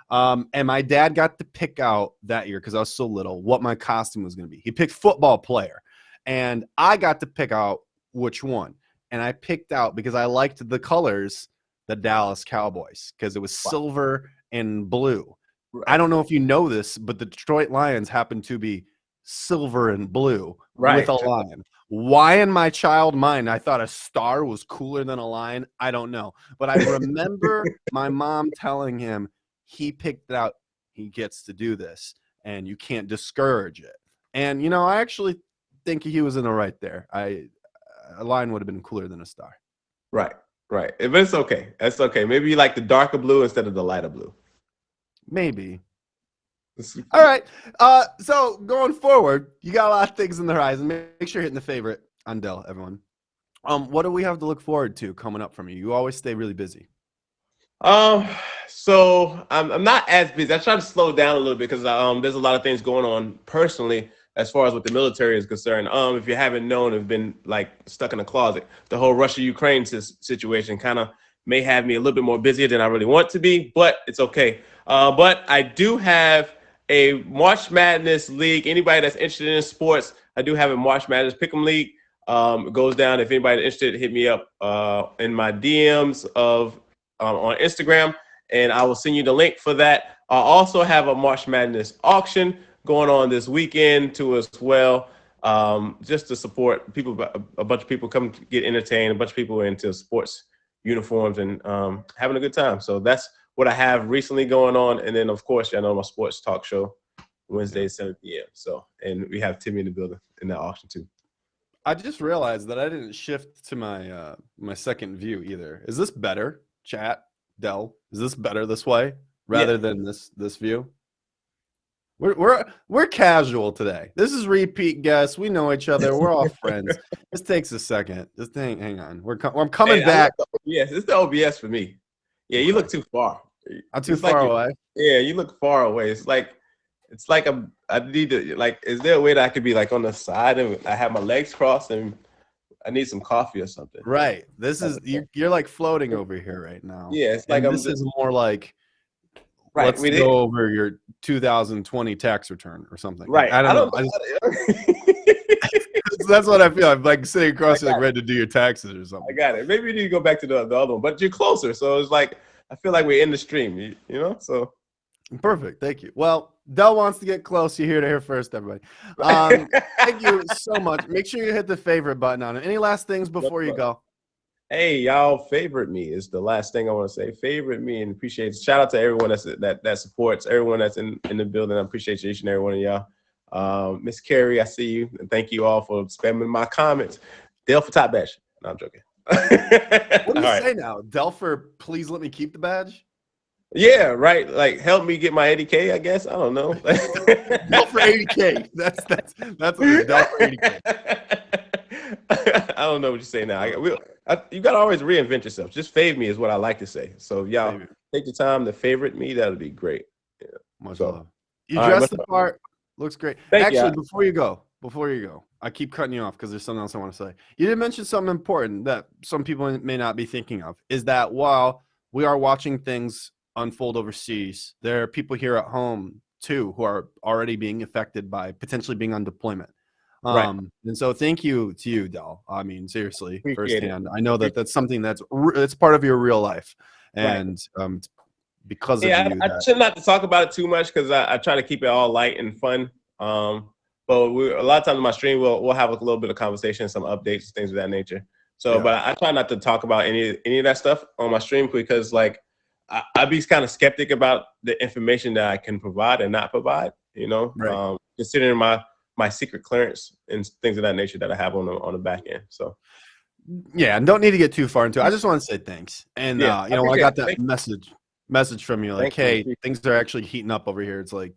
Nice. And my dad got to pick out that year, because I was so little, what my costume was going to be. He picked football player, and I got to pick out which one. And I picked out, because I liked the colors, the Dallas Cowboys, because it was silver and blue. Right. I don't know if you know this, but the Detroit Lions happen to be silver and blue with a lion. Why in my child mind I thought a star was cooler than a lion, I don't know. But I remember my mom telling him he picked it out, he gets to do this, and you can't discourage it. And, I actually think he was in the right there. A lion would have been cooler than a star. Right. But it's okay. That's okay. Maybe you like the darker blue instead of the lighter blue. Maybe. All right. So going forward, you got a lot of things in the horizon. Make sure you're hitting the favorite on Dell, everyone. What do we have to look forward to coming up from you? You always stay really busy. So I'm not as busy. I try to slow down a little bit because there's a lot of things going on personally as far as what the military is concerned. If you haven't known, have been like stuck in a closet. The whole Russia-Ukraine situation kind of may have me a little bit more busier than I really want to be, but it's okay. But I do have a March Madness league. Anybody that's interested in sports, I do have a March Madness Pick'em league. It goes down. If anybody's interested, hit me up in my DMs of on Instagram, and I will send you the link for that. I also have a March Madness auction going on this weekend too as well, just to support people. A bunch of people come to get entertained. A bunch of people are into sports uniforms and having a good time. So that's what I have recently going on. And then, of course, I know my sports talk show Wednesday, 7 p.m. So, and we have Timmy in the building in that auction too. I just realized that I didn't shift to my my second view either. Is this better, chat, Dell? Is this better this way rather than this view? We're casual today. This is repeat guests. We know each other. We're all friends. This takes a second. This thing, hang on. I'm coming back. Yes, it's the OBS for me. Yeah, you look too far. I'm too far away. Yeah, you look far away. It's like I need to like. Is there a way that I could be like on the side and I have my legs crossed and I need some coffee or something? Right. This is you're like floating over here right now. Yeah, it's like this is more like. Right, let's go over your 2020 tax return or something. Right. I don't know. That's what I feel. I'm like sitting across you, like ready to do your taxes or something. I got it. Maybe you need to go back to the other one, but you're closer. So it's like, I feel like we're in the stream, you know? So perfect. Thank you. Well, Dell wants to get close. You're here to hear first, everybody. Thank you so much. Make sure you hit the favorite button on it. Any last things before you go? Hey, y'all, favorite me is the last thing I want to say. Favorite me and appreciate it. Shout out to everyone that supports, everyone that's in the building. I appreciate each and every one of y'all. Miss Carrie, I see you. And thank you all for spamming my comments. Dell for top badge. No, I'm joking. What do you say now? Dell for please let me keep the badge? Yeah, right. Like help me get my 80K, I guess. I don't know. Dell for 80K. That's what it is. Dell for 80K. I don't know what you say now. You got to always reinvent yourself. Just fave me is what I like to say. So y'all take the time to favorite me. That'll be great. Yeah. Much love. You dressed the part. Looks great. Actually, before you go, I keep cutting you off because there's something else I want to say. You did mention something important that some people may not be thinking of, is that while we are watching things unfold overseas, there are people here at home too who are already being affected by potentially being on deployment. Right. And so thank you to you, Dell. I mean, seriously, Appreciate firsthand. I know that's something it's part of your real life. And because of you. I tend not to talk about it too much because I try to keep it all light and fun. But a lot of times in my stream, we'll have a little bit of conversation, some updates, things of that nature. So, but I try not to talk about any of that stuff on my stream because, like, I'd be kind of skeptic about the information that I can provide and not provide. You know, considering my secret clearance and things of that nature that I have on the back end. So, yeah, and don't need to get too far into it. I just want to say thanks. And when I got that message from you, like, hey, things are actually heating up over here. It's like,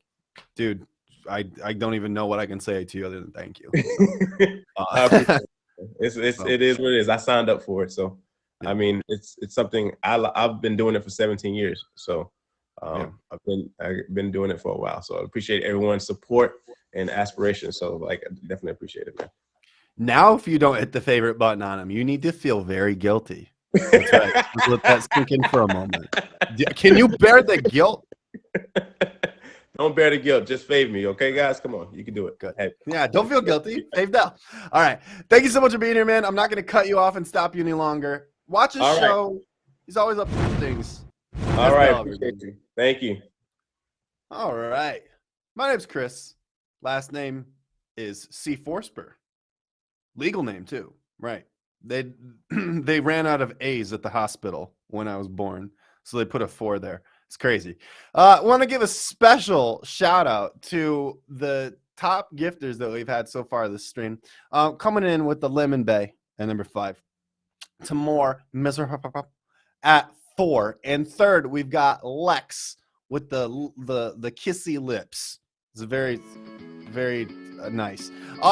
dude, I don't even know what I can say to you other than thank you. I appreciate it. It is what it is. I signed up for it, so I mean, it's something I've been doing it for 17 years. So I've been doing it for a while. So I appreciate everyone's support and aspiration. So like, I definitely appreciate it, man. Now, if you don't hit the favorite button on him, you need to feel very guilty. That's right. Let's let that sink in for a moment. Can you bear the guilt? Don't bear the guilt. Just fave me, okay, guys? Come on, you can do it. Good. Hey. Yeah, don't feel guilty. Fave Dell. All right. Thank you so much for being here, man. I'm not going to cut you off and stop you any longer. Watch his show. Right. He's always up to things. All right. Appreciate you. Thank you. All right. My name's Chris. Last name is C. Forsberg. Legal name, too. Right. They ran out of A's at the hospital when I was born, so they put a 4 there. It's crazy. I want to give a special shout out to the top gifters that we've had so far this stream. Coming in with the Lemon Bay at number 5. Tamor at 4. And third, we've got Lex with the kissy lips. It's very, very nice.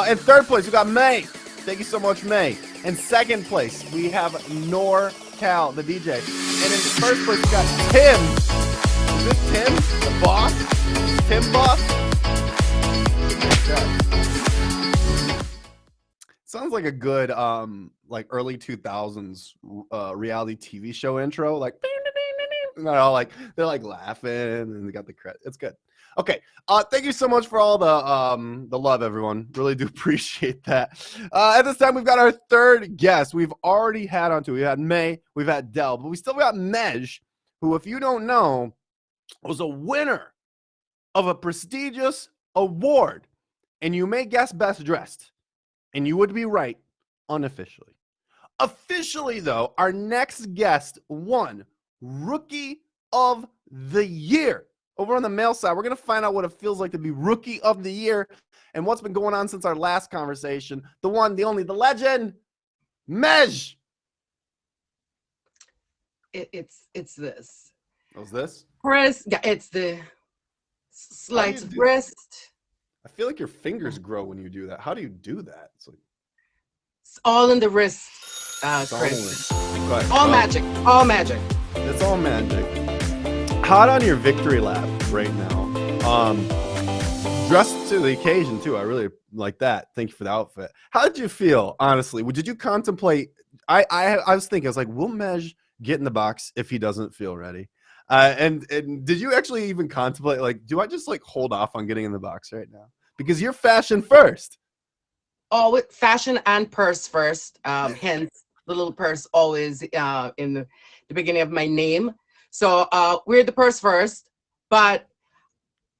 In third place, we got May. Thank you so much, May. In second place, we have Nor Cal, the DJ. And in the first place, we got Tim. Is this Tim? The boss? Tim Boss? Sounds like a good like early 2000s reality TV show intro, like and they're all like laughing and they got the credit. It's good. Okay. Thank you so much for all the love, everyone. Really do appreciate that. At this time, we've got our third guest. We've already had on two. We had May, we've had Del, but we still got Mej, who, if you don't know, was a winner of a prestigious award. And you may guess best dressed. And you would be right, unofficially. Officially, though, our next guest won Rookie of the Year. Over on the male side, we're going to find out what it feels like to be Rookie of the Year and what's been going on since our last conversation. The one, the only, the legend, Mej. It's this. What's this? Wrist. Yeah, it's the slight wrist. I feel like your fingers grow when you do that. How do you do that? It's like It's all in the wrist, it's Chris. all Magic. All magic. It's all magic. Hot on your victory lap right now. Dressed to the occasion too. I really like that. Thank you for the outfit. How did you feel, honestly? Did you contemplate? I was thinking, I was like, will Mej get in the box if he doesn't feel ready? And did you actually even contemplate, like, do I just like hold off on getting in the box right now? Because you're fashion first. Oh, with fashion and purse first. Hence the little purse always in the beginning of my name. So we're the purse first, but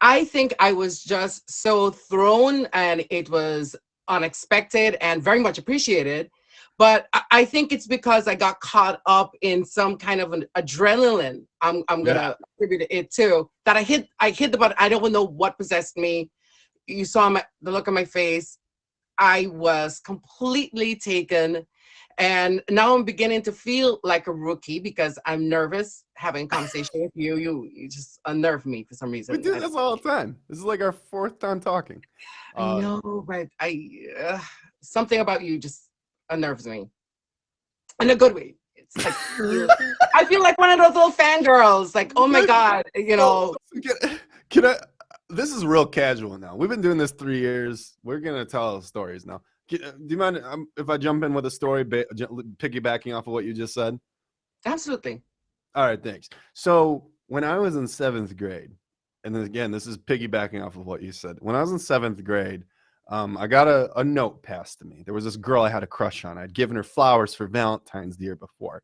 I think I was just so thrown and it was unexpected and very much appreciated. But I think it's because I got caught up in some kind of an adrenaline. I'm gonna attribute it to that. I hit the button. I don't know what possessed me. You saw the look on my face. I was completely taken, and now I'm beginning to feel like a rookie because I'm nervous having a conversation with you. You just unnerve me for some reason. We do this all the time. This is like our fourth time talking. I know, but something about you just unnerves me in a good way. It's like I feel like one of those little fangirls, like, oh my god, you know. Can I? This is real casual now. We've been doing this 3 years. We're gonna tell stories now. Do you mind if I jump in with a story, piggybacking off of what you just said? Absolutely. All right, thanks. So when I was in 7th grade, and then again, this is piggybacking off of what you said. When I was in 7th grade, I got a note passed to me. There was this girl I had a crush on. I'd given her flowers for Valentine's the year before.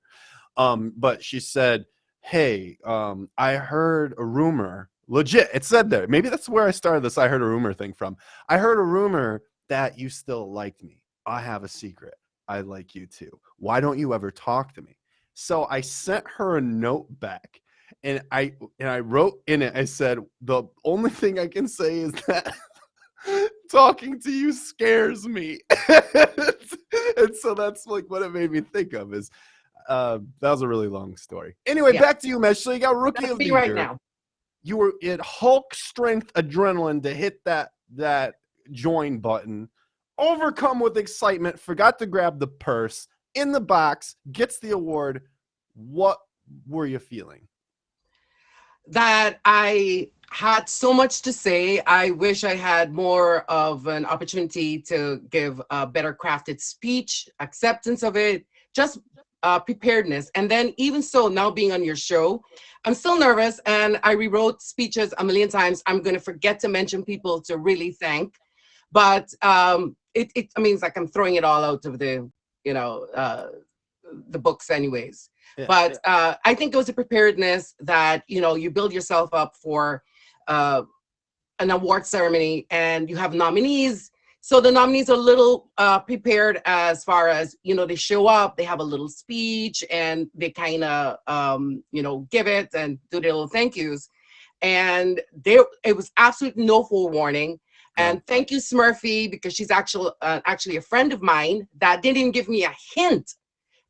But she said, hey, I heard a rumor, legit, it said there. Maybe that's where I started this I heard a rumor thing from. I heard a rumor that you still liked me. I have a secret. I like you too. Why don't you ever talk to me? So I sent her a note back. And I wrote in it, I said, the only thing I can say is that talking to you scares me. And so that's like what it made me think of is that was a really long story. Anyway, back to you, Mej. So you got Rookie of the Year. Right now. You were at Hulk strength adrenaline to hit that join button, overcome with excitement, forgot to grab the purse, in the box, gets the award. What were you feeling? That I had so much to say. I wish I had more of an opportunity to give a better crafted speech, acceptance of it, just preparedness. And then even so, now being on your show, I'm still nervous and I rewrote speeches a million times. I'm going to forget to mention people to really thank. But it means like I'm throwing it all out of the, the books anyways. Yeah, but I think it was a preparedness that, you build yourself up for an award ceremony and you have nominees. So the nominees are a little prepared as far as, they show up, they have a little speech and they kind of, give it and do their little thank yous. And it was absolutely no forewarning. And thank you, Smurfy, because she's actually a friend of mine that didn't even give me a hint.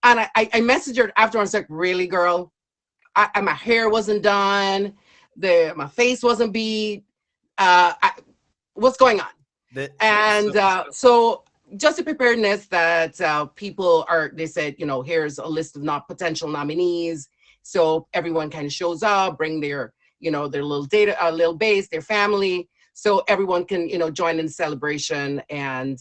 And I messaged her afterwards, like, really, girl? My hair wasn't done. My face wasn't beat. What's going on? So just a preparedness that people are, they said, you know, here's a list of not potential nominees. So everyone kind of shows up, bring their, you know, their little data, little base, their family. So everyone can, you know, join in the celebration. And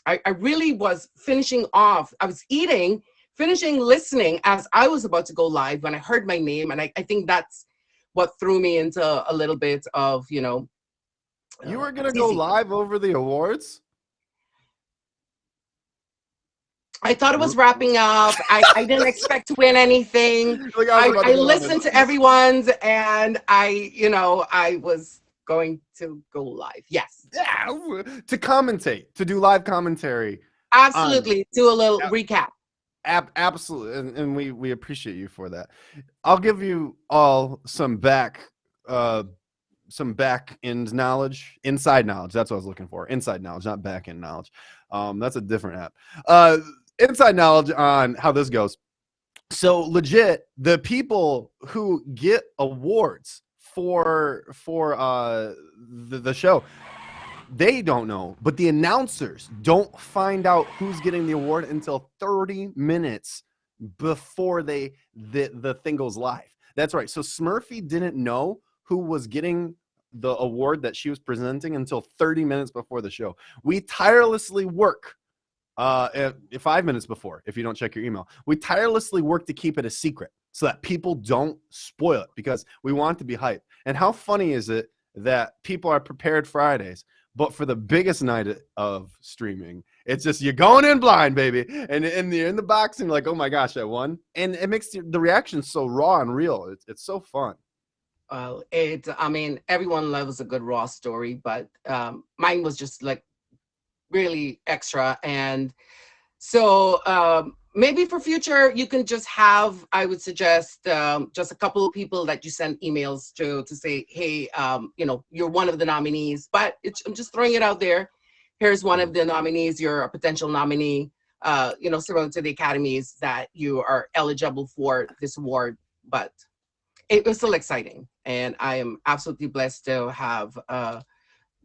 I really was finishing off, I was eating, finishing listening as I was about to go live when I heard my name. And I think that's what threw me into a little bit of, you know. You were going to go live over the awards? I thought it was wrapping up. I didn't expect to win anything. Like I listened to everyone's, and I was going to go live. Yes. Yeah, to commentate, to do live commentary. Absolutely. Do a little recap. Absolutely. And we appreciate you for that. I'll give you all some back end knowledge, inside knowledge. That's what I was looking for. Inside knowledge, not back end knowledge. That's a different app. Inside knowledge on how this goes. So legit, the people who get awards for the show, they don't know, but the announcers don't find out who's getting the award until 30 minutes before the thing goes live. That's right. So Smurfy didn't know who was getting the award that she was presenting until 30 minutes before the show. We tirelessly work 5 minutes before, if you don't check your email. We tirelessly work to keep it a secret so that people don't spoil it, because we want it to be hype. And how funny is it that people are prepared Fridays, but for the biggest night of streaming, it's just you're going in blind, baby. And you're in the box and you're like, oh my gosh, I won. And it makes the reaction so raw and real. It's so fun. I mean, everyone loves a good raw story, but mine was just like really extra. And so maybe for future, you can just have, I would suggest just a couple of people that you send emails to say, hey, you're one of the nominees, but I'm just throwing it out there. Here's one of the nominees. You're a potential nominee, similar to the academies that you are eligible for this award. But it was still exciting. And I am absolutely blessed to have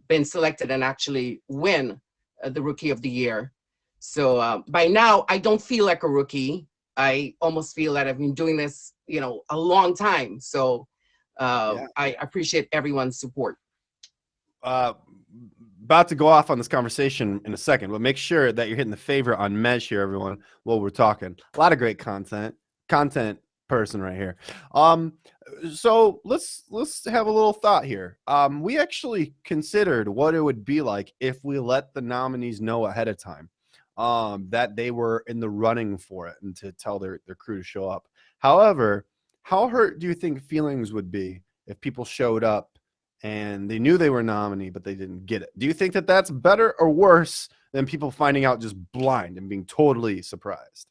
been selected and actually win the Rookie of the Year. So by now, I don't feel like a rookie. I almost feel that I've been doing this, a long time. So I appreciate everyone's support. About to go off on this conversation in a second, but make sure that you're hitting the favorite on Mej here, everyone, while we're talking. A lot of great content person right here. So let's have a little thought here. We actually considered what it would be like if we let the nominees know ahead of time that they were in the running for it and to tell their crew to show up. However, how hurt do you think feelings would be if people showed up and they knew they were a nominee, but they didn't get it? Do you think that that's better or worse than people finding out just blind and being totally surprised?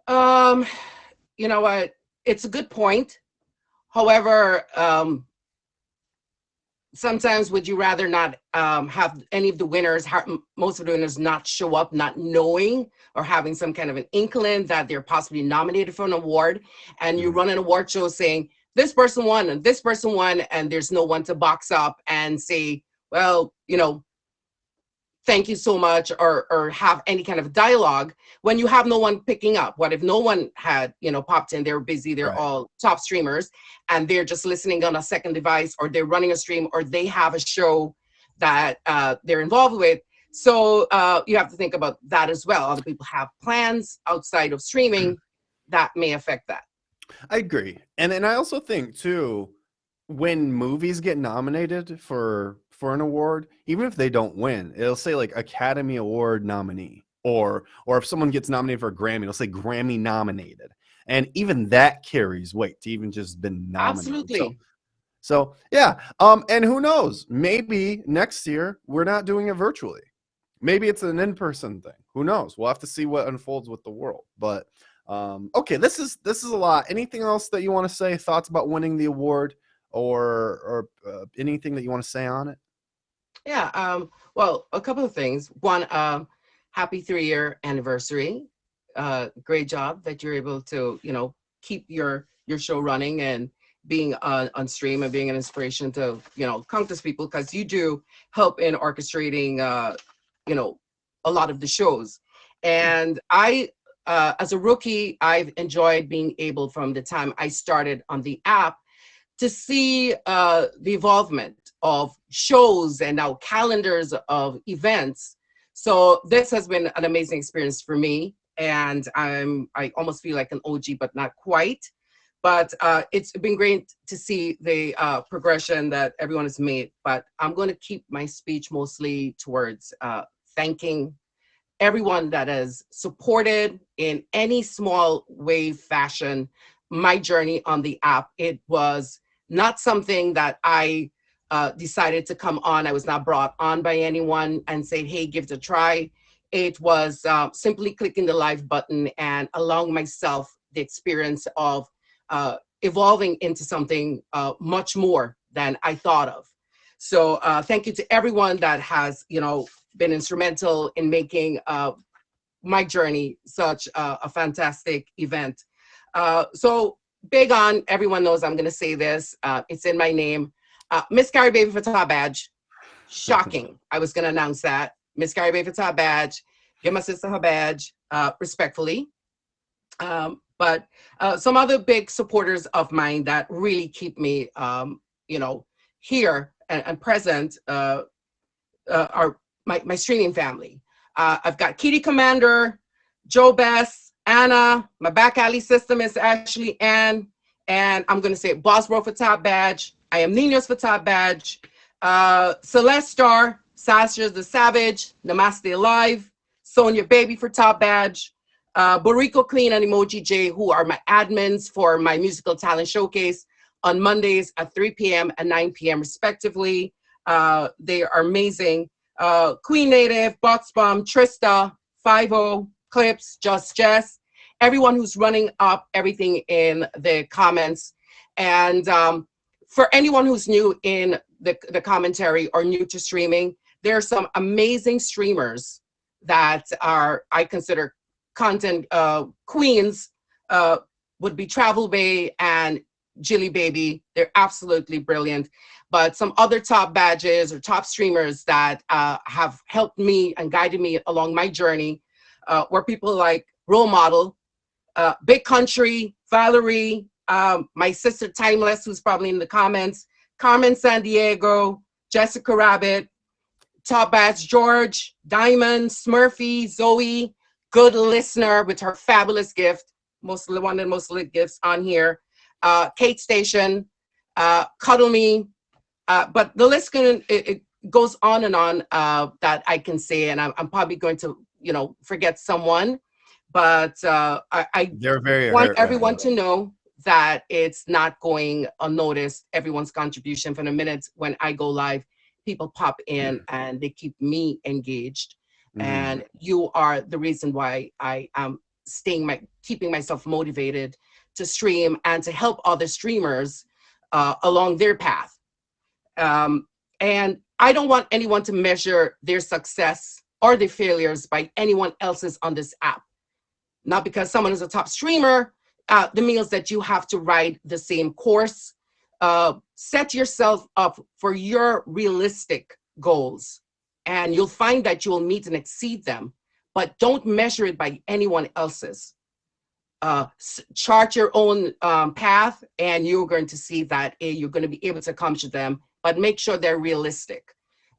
You know what? It's a good point. However, sometimes would you rather not have any of the winners, most of the winners not show up, not knowing or having some kind of an inkling that they're possibly nominated for an award, and you run an award show saying, this person won and this person won, and there's no one to box up and say, well, thank you so much, or have any kind of dialogue when you have no one picking up. What if no one had, popped in, they're busy, they're right. all top streamers, and they're just listening on a second device, or they're running a stream, or they have a show that they're involved with. So you have to think about that as well. Other people have plans outside of streaming that may affect that. I agree. And I also think too, when movies get nominated for an award, even if they don't win, it'll say like Academy Award nominee, or if someone gets nominated for a Grammy, it'll say Grammy nominated. And even that carries weight to even just been nominated. Absolutely. So yeah. And who knows, maybe next year we're not doing it virtually. Maybe it's an in-person thing. Who knows? We'll have to see what unfolds with the world. But okay, this is a lot. Anything else that you want to say? Thoughts about winning the award, or anything that you want to say on it? Yeah. Well, a couple of things. One, happy 3-year anniversary. Great job that you're able to, keep your show running and being on stream and being an inspiration to, countless people, because you do help in orchestrating you know, a lot of the shows. And I, as a rookie, I've enjoyed being able, from the time I started on the app, to see the evolvement of shows and now calendars of events. So this has been an amazing experience for me, and I almost feel like an OG, but not quite. But it's been great to see the progression that everyone has made. But I'm going to keep my speech mostly towards thanking everyone that has supported in any small way, fashion, my journey on the app. It was not something that I decided to come on. I was not brought on by anyone and said, hey, give it a try. It was simply clicking the live button and allowing myself the experience of evolving into something much more than I thought of. So thank you to everyone that has, you know, been instrumental in making my journey such a fantastic event. So big on, everyone knows I'm gonna say this, it's in my name. Miss Carrie Baby for Top Badge, shocking. I was gonna announce that. Miss Carrie Baby for Top Badge, give my sister her badge, respectfully. But some other big supporters of mine that really keep me, you know, here and present are my streaming family. I've got Kitty Commander, Joe Bess, Anna, my back alley system is Ashley Ann, and I'm gonna say Boss Bro for Top Badge. I am Ninos for Top Badge. Celeste Star, Sasha the Savage, Namaste Alive, Sonia Baby for Top Badge. Boricua Clean and Emoji J, who are my admins for my musical talent showcase on Mondays at 3 p.m. and 9 p.m. respectively. They are amazing. Queen Native, Box Bomb, Trista, 5-0, Clips, Just Jess, everyone who's running up everything in the comments. And for anyone who's new in the commentary or new to streaming, there are some amazing streamers that are, I consider, content queens, would be Travel Bay and Jilly Baby. They're absolutely brilliant. But some other top badges or top streamers that have helped me and guided me along my journey were people like Role Model, Big Country, Valerie, my sister Timeless, who's probably in the comments, Carmen San Diego, Jessica Rabbit, Top Badge George, Diamond, Smurfy, Zoe, Good Listener with her fabulous gift, mostly one of the most lit gifts on here, Kate Station, Cuddle Me, but the list it goes on and on that I can say, and I'm probably going to, you know, forget someone, but I want everyone to know that it's not going unnoticed. Everyone's contribution from the minute when I go live, people pop in and they keep me engaged. And you are the reason why I am keeping myself motivated to stream and to help other streamers along their path. And I don't want anyone to measure their success or their failures by anyone else's on this app. Not because someone is a top streamer, that means that you have to ride the same course. Set yourself up for your realistic goals, and you'll find that you'll meet and exceed them, but don't measure it by anyone else's. Chart your own path, and you're going to see that you're going to be able to accomplish them, but make sure they're realistic.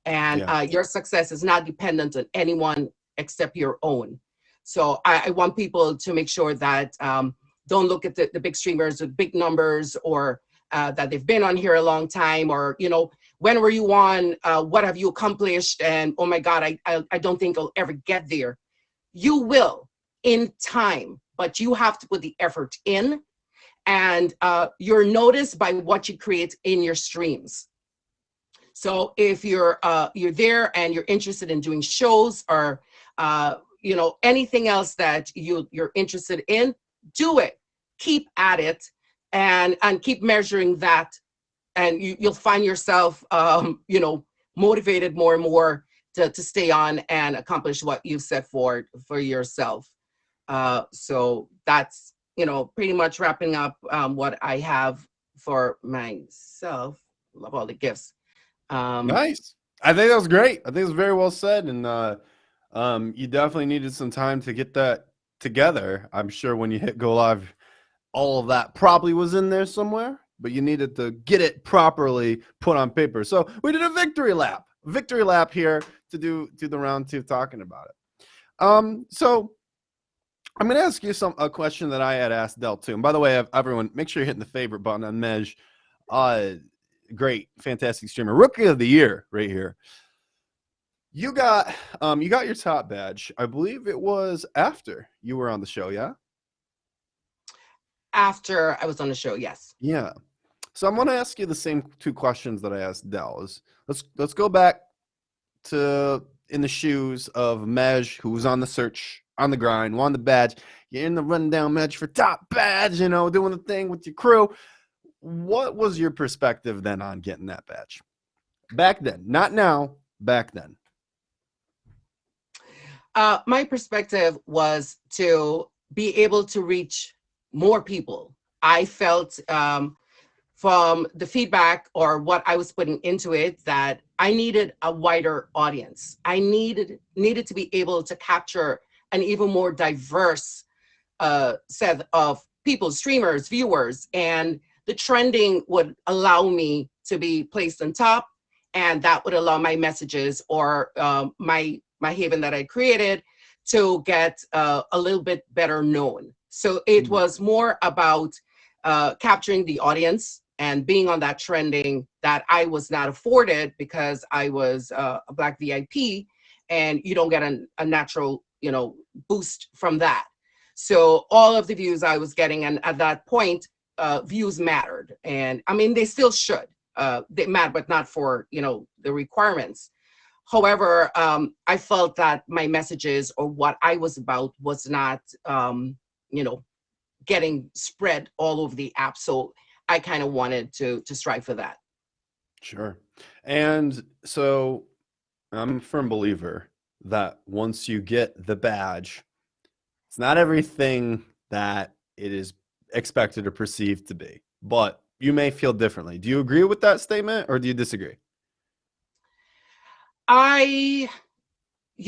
And your success is not dependent on anyone except your own. So I want people to make sure that don't look at the big streamers with big numbers, or that they've been on here a long time, or, you know, when were you on? What have you accomplished? And oh my God, I don't think I'll ever get there. You will in time, but you have to put the effort in, and you're noticed by what you create in your streams. So if you're there and you're interested in doing shows or you know, anything else that you're interested in, do it. Keep at it, and keep measuring that. And you'll find yourself, you know, motivated more and more to stay on and accomplish what you've set forward for yourself. So that's, you know, pretty much wrapping up what I have for myself. Love all the gifts. Nice. I think that was great. I think it was very well said. And You definitely needed some time to get that together. I'm sure when you hit go live, all of that probably was in there somewhere, but you needed to get it properly put on paper. So we did a victory lap here to do the round two talking about it. So I'm going to ask you a question that I had asked Del too. And by the way, everyone, make sure you're hitting the favorite button on Mej. Great, fantastic streamer, rookie of the year right here. You got your top badge. I believe it was after you were on the show, yeah? After I was on the show, yes. Yeah. So I'm going to ask you the same two questions that I asked Del. Let's go back to in the shoes of Mej, who was on the search, on the grind, won the badge. You're in the rundown Mej for top badge, doing the thing with your crew. What was your perspective then on getting that badge? Back then, not now, back then. My perspective was to be able to reach more people. I felt from the feedback or what I was putting into it that I needed a wider audience. I needed to be able to capture an even more diverse set of people, streamers, viewers, and the trending would allow me to be placed on top, and that would allow my messages or my haven that I created to get a little bit better known. So it was more about capturing the audience and being on that trending that I was not afforded because I was a Black VIP, and you don't get a natural, boost from that. So all of the views I was getting, and at that point, views mattered. And I mean, they still should. They matter, but not for, the requirements. However, I felt that my messages or what I was about was not, getting spread all over the app. So I kind of wanted to strive for that. Sure. And so I'm a firm believer that once you get the badge, it's not everything that it is expected or perceived to be, but you may feel differently. Do you agree with that statement or do you disagree? You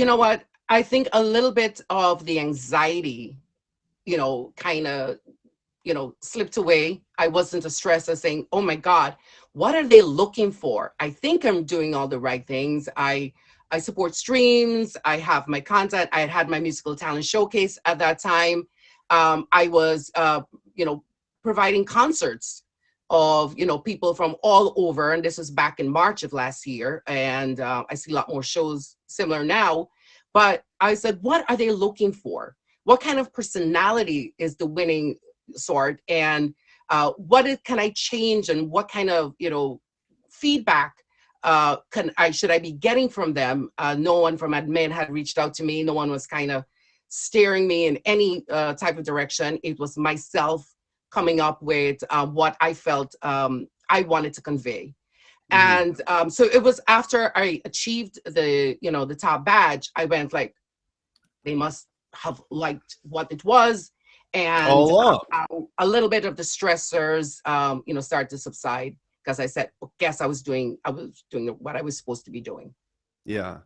know what? I think a little bit of the anxiety, kind of, slipped away. I wasn't as stressed as saying, oh my God, what are they looking for? I think I'm doing all the right things. I support streams. I have my content. I had my musical talent showcase at that time. I was, providing concerts of, people from all over. And this was back in March of last year. And I see a lot more shows similar now. But I said, what are they looking for? What kind of personality is the winning sort? And can I change? And what kind of, feedback should I be getting from them? No one from admin had reached out to me. No one was kind of steering me in any type of direction. It was myself coming up with what I felt I wanted to convey. And so it was after I achieved the top badge, I went like, they must have liked what it was. And a little bit of the stressors, started to subside because I said, well, guess I was doing what I was supposed to be doing. Yeah.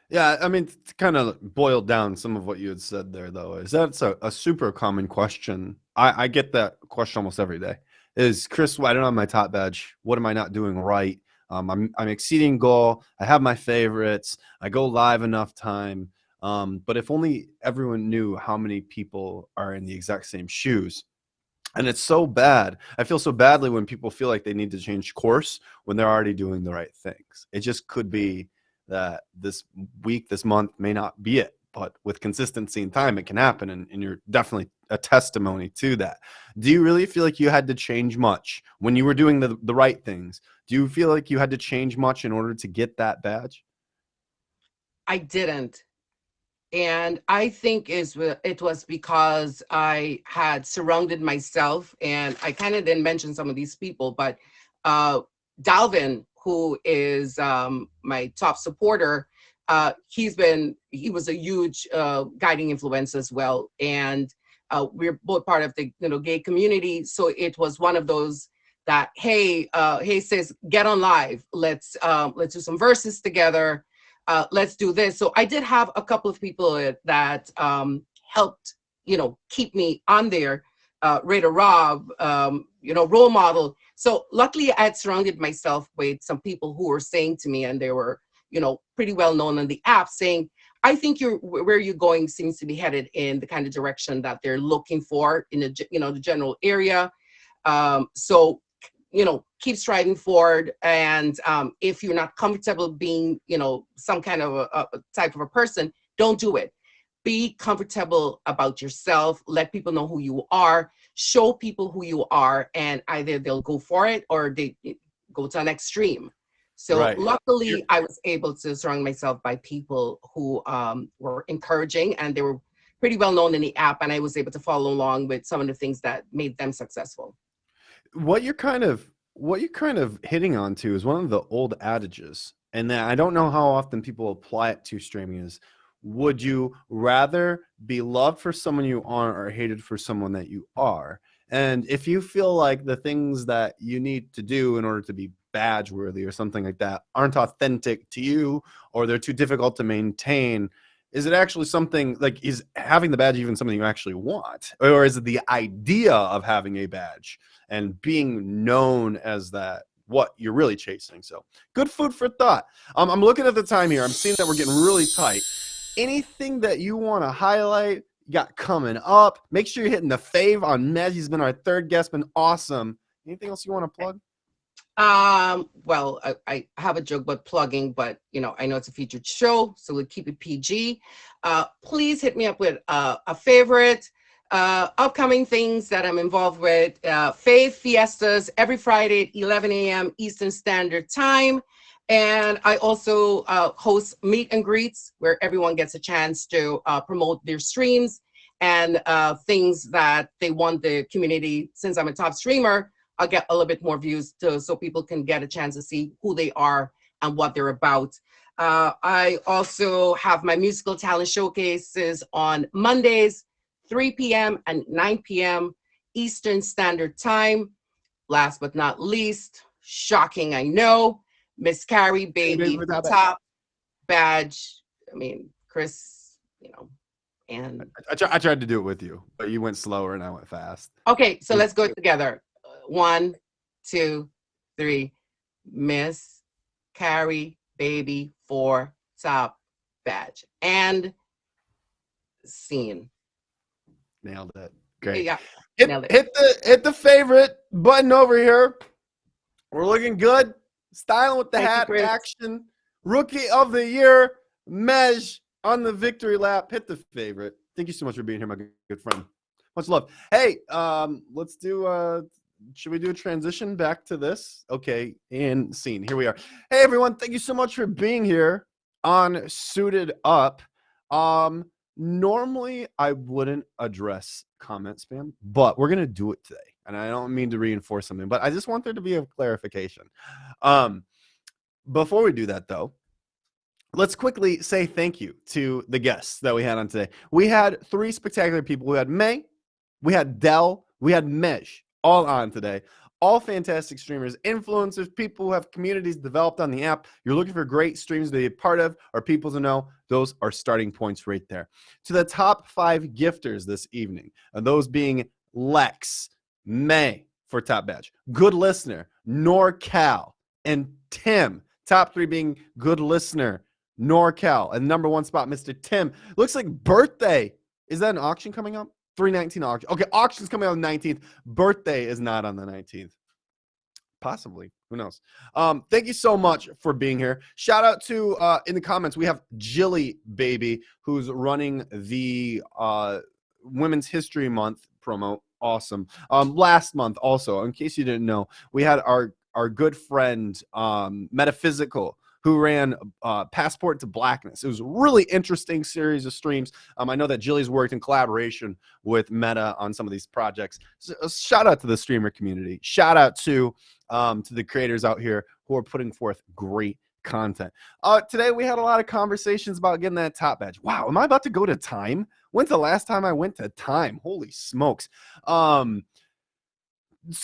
Yeah. I mean, to kind of boil down some of what you had said there, though, is that's a super common question. I get that question almost every day. Is Chris, I don't have my top badge. What am I not doing right? I'm exceeding goal. I have my favorites. I go live enough time. But if only everyone knew how many people are in the exact same shoes. And it's so bad. I feel so badly when people feel like they need to change course when they're already doing the right things. It just could be that this week, this month may not be it. But with consistency and time, it can happen. And you're definitely a testimony to that. Do you really feel like you had to change much when you were doing the right things? Do you feel like you had to change much in order to get that badge? I didn't. And I think it was because I had surrounded myself, and I kind of didn't mention some of these people, but Dalvin, who is my top supporter, he was a huge guiding influence as well. And we're both part of the gay community. So it was one of those that, hey sis, get on live. Let's do some verses together. let's do this. So I did have a couple of people that helped, keep me on there. Rita Robb, role model. So luckily I had surrounded myself with some people who were saying to me, and they were, pretty well known on the app, saying, I think where you're going seems to be headed in the kind of direction that they're looking for in the general area. So, keep striding forward. And if you're not comfortable being, some kind of a type of a person, don't do it. Be comfortable about yourself. Let people know who you are. Show people who you are, and either they'll go for it or they go to an extreme. So Right. luckily, I was able to surround myself by people who were encouraging, and they were pretty well known in the app, and I was able to follow along with some of the things that made them successful. What you're kind of hitting on to is one of the old adages, and that I don't know how often people apply it to streaming is, would you rather be loved for someone you are or hated for someone that you are? And if you feel like the things that you need to do in order to be badge worthy or something like that aren't authentic to you, or they're too difficult to maintain, is it actually something like, is having the badge even something you actually want? Or is it the idea of having a badge and being known as that what you're really chasing? So good food for thought. I'm looking at the time here. I'm seeing that we're getting really tight. Anything that you want to highlight you got coming up? Make sure you're hitting the fave on Mej. He's been our third guest, been awesome. Anything else you want to plug? Well, I have a joke about plugging, but I know it's a featured show, so we'll keep it PG. Please hit me up with a favorite, upcoming things that I'm involved with. Fave Fiestas every Friday at 11 a.m. Eastern Standard Time. And I also host meet and greets where everyone gets a chance to promote their streams and things that they want the community. Since I'm a top streamer, I'll get a little bit more views so people can get a chance to see who they are and what they're about. I also have my musical talent showcases on Mondays, 3 p.m. and 9 p.m. Eastern Standard Time. Last but not least, shocking, I know, Miss Carrie, baby, top badge. I mean, Chris, and I tried to do it with you, but you went slower and I went fast. Okay, so let's go together. 1, 2, 3. Miss Carrie, baby, 4, top badge. And scene. Nailed it. Great. Yeah. Hit the favorite button over here. We're looking good. Styling with the hat, action. Rookie of the year, Mej on the victory lap. Hit the favorite. Thank you so much for being here, my good friend. Much love. Hey, let's do should we do a transition back to this? Okay, and scene. Here we are. Hey everyone, thank you so much for being here on Suited Up. Normally I wouldn't address comment spam, but we're gonna do it today. And I don't mean to reinforce something, but I just want there to be a clarification. Before we do that, though, let's quickly say thank you to the guests that we had on today. We had 3 spectacular people. We had May, we had Dell, we had Mej, all on today. All fantastic streamers, influencers, people who have communities developed on the app. You're looking for great streams to be a part of or people to know. Those are starting points right there. To the top 5 gifters this evening, and those being Lex, May for top badge, good listener, NorCal, and Tim. Top 3 being good listener, NorCal, and number 1 spot, Mr. Tim. Looks like birthday. Is that an auction coming up? 319 auction. Okay, auction's coming on the 19th. Birthday is not on the 19th. Possibly. Who knows? Thank you so much for being here. Shout out to, in the comments, we have Jilly Baby, who's running the Women's History Month promo. Awesome. Last month also, in case you didn't know, we had our good friend Metaphysical, who ran Passport to Blackness. It was a really interesting series of streams. I know that Jilly's worked in collaboration with Meta on some of these projects. So, shout out to the streamer community. Shout out to the creators out here who are putting forth great content. Today we had a lot of conversations about getting that top badge. Wow, am I about to go to Time? When's the last time I went to Time? Holy smokes. So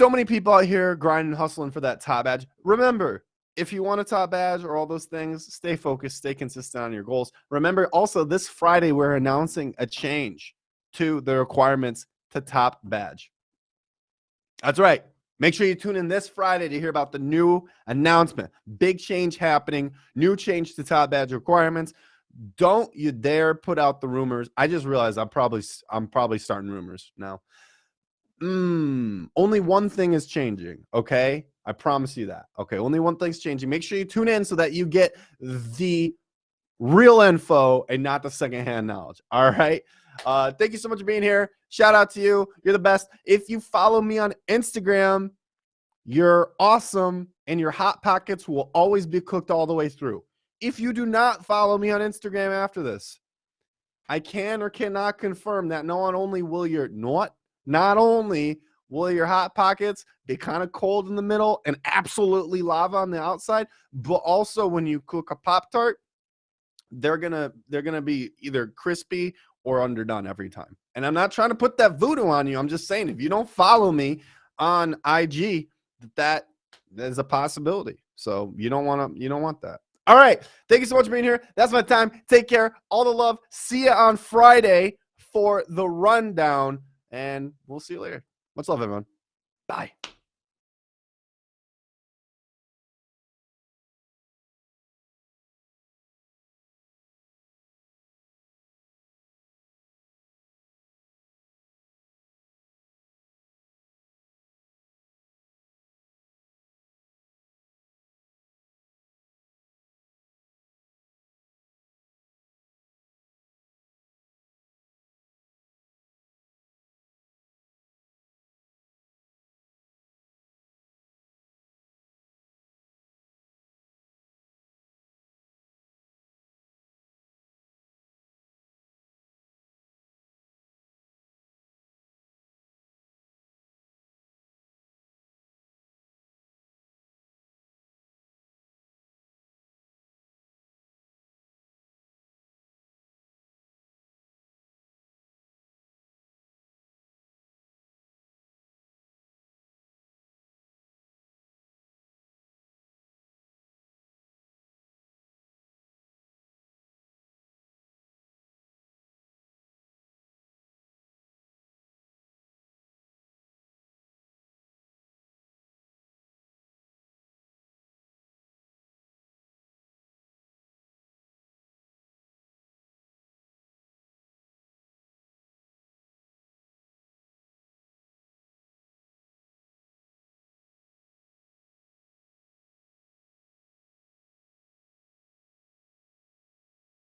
many people out here grinding, hustling for that top badge. Remember, if you want a top badge or all those things, stay focused, stay consistent on your goals. Remember, also this Friday, we're announcing a change to the requirements to top badge. That's right. Make sure you tune in this Friday to hear about the new announcement. Big change happening, new change to top badge requirements. Don't you dare put out the rumors. I just realized I'm probably starting rumors now. Only one thing is changing, okay? I promise you that. Okay, only one thing's changing. Make sure you tune in so that you get the real info and not the secondhand knowledge. All right. Thank you so much for being here. Shout out to you. You're the best. If you follow me on Instagram, you're awesome, and your hot pockets will always be cooked all the way through. If you do not follow me on Instagram after this, I can or cannot confirm that not only will your hot pockets be kind of cold in the middle and absolutely lava on the outside, but also when you cook a Pop-Tart, they're gonna be either crispy or underdone every time. And I'm not trying to put that voodoo on you. I'm just saying, if you don't follow me on IG, that is a possibility. So you don't want that. All right. Thank you so much for being here. That's my time. Take care. All the love. See you on Friday for the rundown, and we'll see you later. Much love, everyone. Bye.